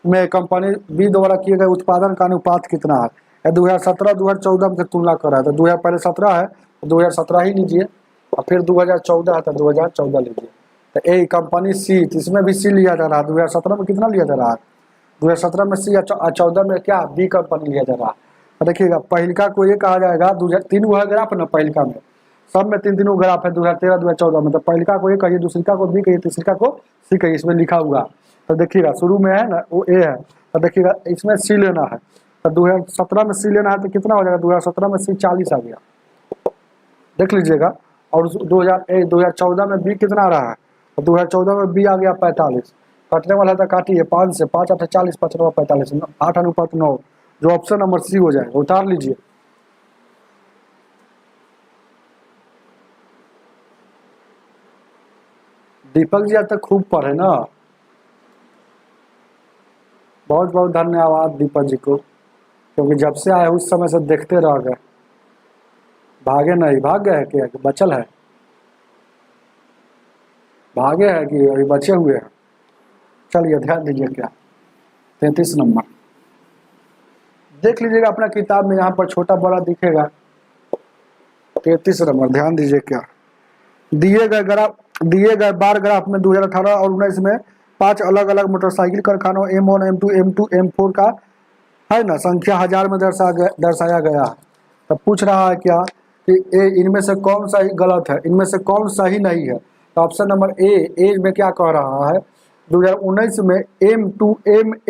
में कंपनी बी द्वारा किए गए उत्पादन का अनुपात कितना है। 2017 2014 में तुलना कर रहा है, तो 2000 पहले 17 है तो 2017 ही लीजिए, और फिर 2014 है तो 2014 लीजिए। तो ए कंपनी सी, तो इसमें भी सी लिया जा रहा है। 2017 में कितना लिया जा रहा है, 2017 में सी, 14 में क्या बी कंपनी लिया जा रहा है। तो देखिएगा पहिलका को ये कहा जाएगा, 2003 वो है ग्राफ ना, पहिलका में सब में 3 ग्राफ है, 2013 2014 में, तो पहिलका को ये कहिए, दूसरिका को बी कहिए, तीसरिका को सी कहिए, इसमें लिखा हुआ। तो देखिएगा शुरू में है ना वो ए है, तो देखिएगा इसमें सी लेना है, तो 2017 में सी लेना है तो कितना हो जाएगा, 2017 में सी 40 आ गया, देख लीजिएगा। और 2014 में बी कितना आ रहा है, तो 2014 में बी आ गया 45, कटने वाला था काटिए, 5 से 5 8 40, 5 9 45, 8:9, जो ऑप्शन नंबर सी हो जाएगा, उतार लीजिए। दीपक जी आज तक खूब पढ़े ना, बहुत बहुत धन्यवाद दीपक जी को, क्योंकि जब से आए उस समय से देखते रह गए, भागे नहीं, भाग गए क्या कि बचल है, भागे है कि अभी बचे हुए हैं। चलिए ध्यान दीजिए क्या, 33 नंबर देख लीजिएगा अपना किताब में, यहाँ पर छोटा बड़ा दिखेगा। 33 नंबर ध्यान दीजिए क्या, दिए गए बार ग्राफ में 2018 और 19 में 5 अलग अलग मोटरसाइकिल कारखानों M1 M2 M2 M4 का है ना संख्या हजार में दर्शाया गया है। तो पूछ रहा है क्या कि ए इनमें से कौन सा ही गलत है, इनमें से कौन सही नहीं है। तो ऑप्शन नंबर ए में क्या कह रहा है, 2019 में M2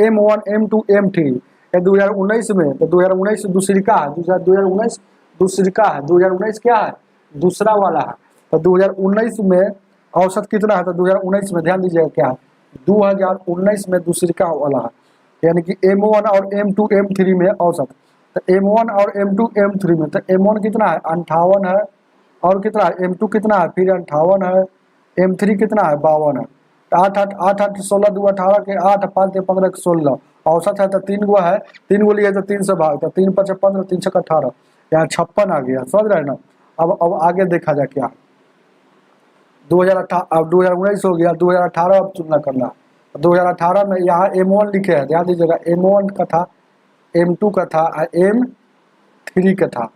M1 M2 M3, 2019 में, तो 2019 दूसरिका है, 2019 दूसरिका है, 2019 क्या है, दूसरा वाला है। तो 2019 में औसत कितना है, तो 2019 में ध्यान दीजिएगा क्या है, 2019 में दूसरिका वाला है, यानी कि M1 और M2 M3 में औसत। तो M1 और M2 M3 में, तो M1 कितना है 58 है, और कितना है M2 कितना है फिर 58 है, M3 कितना है 52 है। तो 8 8 8 8 16 2 18 के 8 5 15 के 16 औसत है, तो 3 गो है, 3 गो लिए तो 3 से भाग, तो 3 5 15 3 6 18, यहाँ 56 आ गया, समझ रहे हैं ना। अब आगे देखा जाए क्या, 2018 अब 2019 हो गया, 2018 अब तुलना करना। 2018 में यहाँ M1 लिखे हैं, ध्यान दीजिएगा, M1 का था, M2 का था, M3 का था।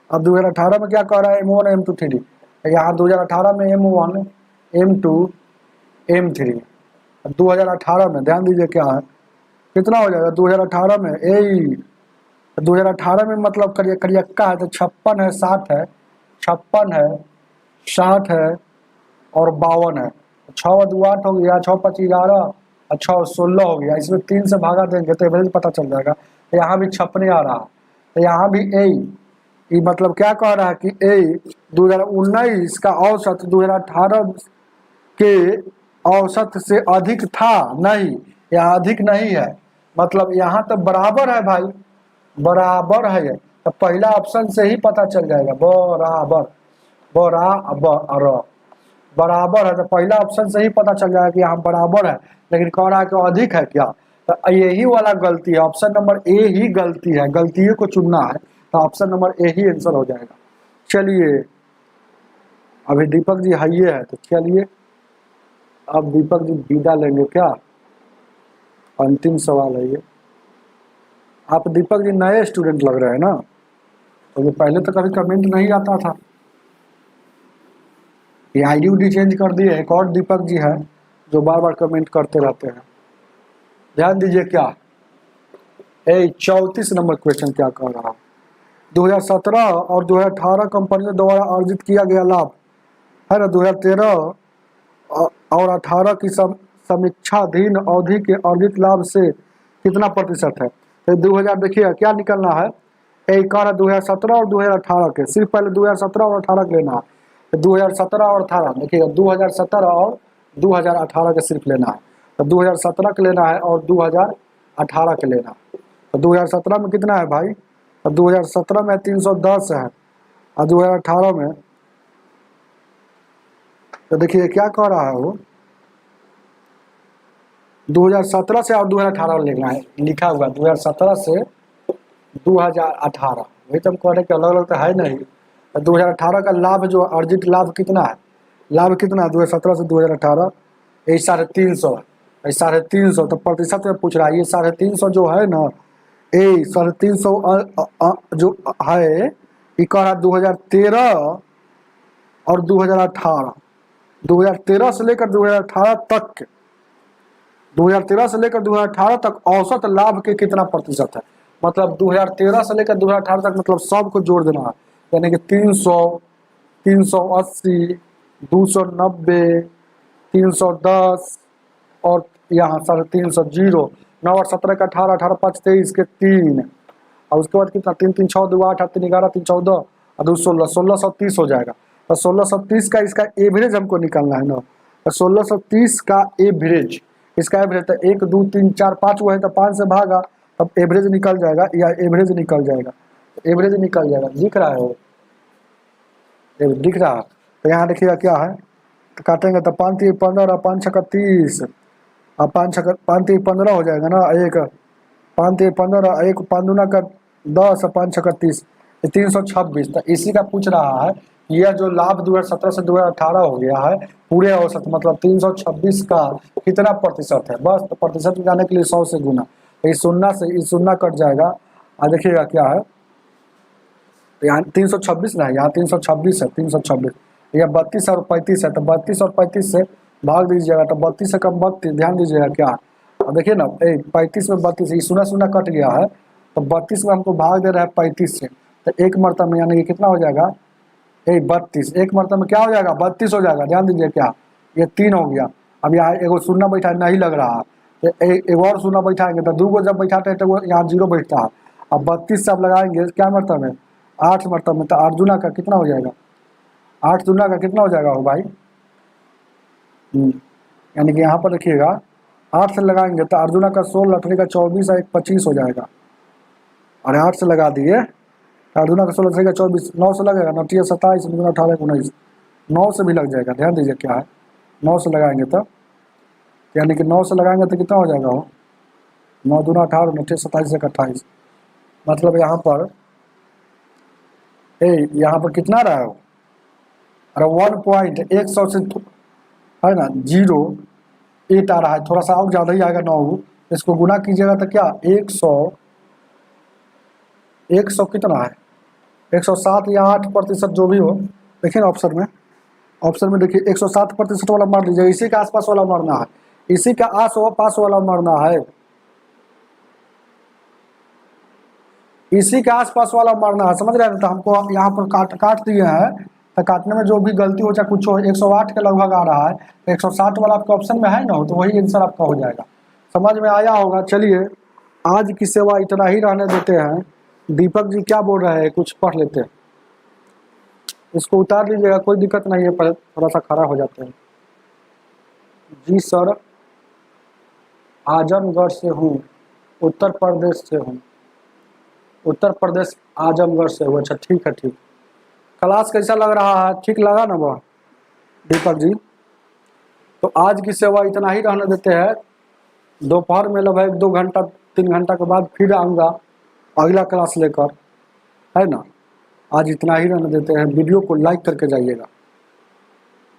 अब 2018 में क्या कह रहा है, M1 M2 3, यहाँ 2018 में M1 M2 M3, 2018 में ध्यान दीजिए क्या है, कितना हो जाएगा 2018 में 2018 में मतलब करियक्का है, तो 56 है, 60 है, 56 है, 60 है और 52 है। 6 2 8 हो गया, 6 5 11 और 6 16 हो गया, इसमें 3 से भागा देंगे तो एवरेज पता चल जाएगा। तो यहाँ भी 56 आ रहा है, तो यहाँ भी ये मतलब क्या कह रहा है कि 2019 का औसत 2018 के औसत से अधिक था, नहीं, यहाँ अधिक नहीं है, मतलब यहाँ तो बराबर है भाई, बराबर है ये, तो पहला ऑप्शन से ही पता चल जाएगा, बराबर, बराबर, बराबर है, तो पहला ऑप्शन से ही पता चल जाएगा कि यहाँ बराबर है, लेकिन कह रहा है कि अधिक है क्या, तो यही वाला गलती है, ऑप्शन नंबर ए ही गलती है, गलती को चुनना है, तो ऑप्शन नंबर ए ही आंसर हो जाएगा। चलिए अभी दीपक जी हाइए है, तो चलिए अब दीपक जी विदा लेंगे क्या, अंतिम सवाल है ये। आप दीपक जी नए स्टूडेंट लग रहे हैं ना, तो ये पहले तो कभी कमेंट नहीं आता था, ये आईडी चेंज कर दिए, एक और दीपक जी है जो बार बार कमेंट करते रहते हैं। ध्यान दीजिए क्या 34 नंबर क्वेश्चन क्या कह रहा है, 2017 और 2018 कंपनियों द्वारा अर्जित किया गया लाभ है ना, 2013 और 18 की समीक्षाधीन अवधि के अर्जित लाभ से कितना प्रतिशत है, तो 2000 देखिए क्या निकलना है, एक और 2017 और 2018 के, सिर्फ पहले 2017 और 18 के लेना है, तो 2017 और 18 देखिएगा, 2017 और 2018 के सिर्फ लेना है, तो 2017 के लेना है और 2018 के लेना है, तो 2017 में कितना है भाई, तो 2017 में 310 है, और 2018 में तो देखिए क्या कह रहा है वो, 2017 से और 2018 लेना है, लिखा हुआ 2017 से 2018, वही तो हम कह रहे हैं कि अलग अलग तो है नहीं, 2018 का लाभ जो अर्जित लाभ कितना है, लाभ कितना है 2017 से 2018, यही 350, 350, तो प्रतिशत में पूछ रहा है, ये 350 जो है ना, ये 350 जो है ये कह रहा 2013 और 2018, 2013 से लेकर 2018 तक, 2013 से लेकर 2018 तक औसत लाभ के कितना प्रतिशत है, मतलब 2013 से लेकर 2018 तक, मतलब सबको जोड़ देना है, यानी कि 300, 380, 290, 310 और यहाँ 350, 0, 9 और 17 का 18, 18 5 23 के 3, और उसके बाद कितना 3 3 6 2 8 8 3 11 3 14 और 2 16, 1630 हो जाएगा, तो 1630 का इसका एवरेज हमको निकालना है ना, तो 1630 का एवरेज, इसका एवरेज तो 1 2 3 4 5 हुआ है, तो 5 से भागा तब एवरेज निकल जाएगा, या एवरेज निकल जाएगा, एवरेज निकल जाएगा, दिख रहा है वो, दिख रहा है, तो यहाँ देखिएगा क्या है, तो काटेंगे तो 5 3 15 और 5 6 30 और 5 3 15 हो जाएगा ना, एक 5 3 15 एक 5 दूना का 10 और 5 6 30, 326, तो इसी का पूछ रहा है, यह जो लाभ 2017 से 2018 हो गया है पूरे औसत, मतलब 326 का कितना प्रतिशत है, बस तो प्रतिशत में जाने के लिए 100 से गुना, तो इस शून्य कट जाएगा, और देखिएगा क्या है, तो यहाँ 326 ना है, यहाँ 326 है, 326, यह 32 और 35 है, तो 32 और 35 से भाग दीजिएगा, तो 32 से कम 32, ध्यान दीजिएगा क्या, अब देखिए ना 35 में 32, ये शून्य कट गया है, तो 32 में हमको भाग दे रहा है 35 से, तो एक मरतबा में यानी कि कितना हो जाएगा, 32, एक मरतबा में क्या हो जाएगा 32 हो जाएगा, ध्यान दीजिए क्या, ये 3 हो गया, अब यहाँ एगो शून्य बैठा नहीं लग रहा है, तो एक और शून्य बैठाएंगे, तो 2 को जब बैठाते हैं तो वो यहाँ 0 बैठता है, अब 32 से आप लगाएंगे क्या मरतबा में 8 मरतबा में, तो 8 दूना का कितना हो जाएगा, 8 दूना का कितना हो जाएगा हो भाई, यानी कि यहाँ पर देखिएगा 8 से लगाएंगे तो 8 दूना का 16, 8 का 24 और 1 25 हो जाएगा, और 8 से लगा दिए, 8 दूना का 16, 8 का 24, 9 से लगेगा, 9 27, 18 19, 9 से भी लग जाएगा, ध्यान दीजिए क्या है, 9 से लगाएंगे तब, यानी कि 9 से लगाएंगे तो कितना हो जाएगा हो, 9 दूना 18, 9 27 1 28, मतलब यहाँ पर यहाँ पर कितना रहा हो, अरे 1.100 से है ना 0.8 आ रहा है, थोड़ा सा और ज़्यादा ही आएगा 9, इसको गुना कीजिएगा तो क्या 100 कितना है, 107 या 8% जो भी हो, देखिए ना ऑप्शन में देखिए 107% वाला मार लीजिए, इसी के आसपास वाला मारना है, इसी का पास वाला मारना है, इसी के आसपास वाला मारना है, समझ रहे हैं, तो हमको यहाँ पर काट दिए हैं, तो काटने में जो भी गलती हो चाहे कुछ हो, 108 के लगभग आ रहा है, तो 160 वाला आपका ऑप्शन में है ना, तो वही आंसर आपका हो जाएगा, समझ में आया होगा। चलिए आज की सेवा इतना ही रहने देते हैं, दीपक जी क्या बोल रहे हैं कुछ पढ़ लेते हैं, इसको उतार लीजिएगा, कोई दिक्कत नहीं है, पर थोड़ा सा खड़ा हो जाते हैं। जी सर, आजमगढ़ से हूँ, उत्तर प्रदेश से हूँ। उत्तर प्रदेश आजमगढ़ से हूँ। अच्छा ठीक है, ठीक। क्लास कैसा लग रहा है? ठीक लगा ना वह दीपक जी? तो आज की सेवा इतना ही रहने देते हैं। दोपहर में लगभग 2 घंटा 3 घंटा के बाद फिर आऊँगा अगला क्लास लेकर, है ना। आज इतना ही रहने देते हैं। वीडियो को लाइक करके जाइएगा।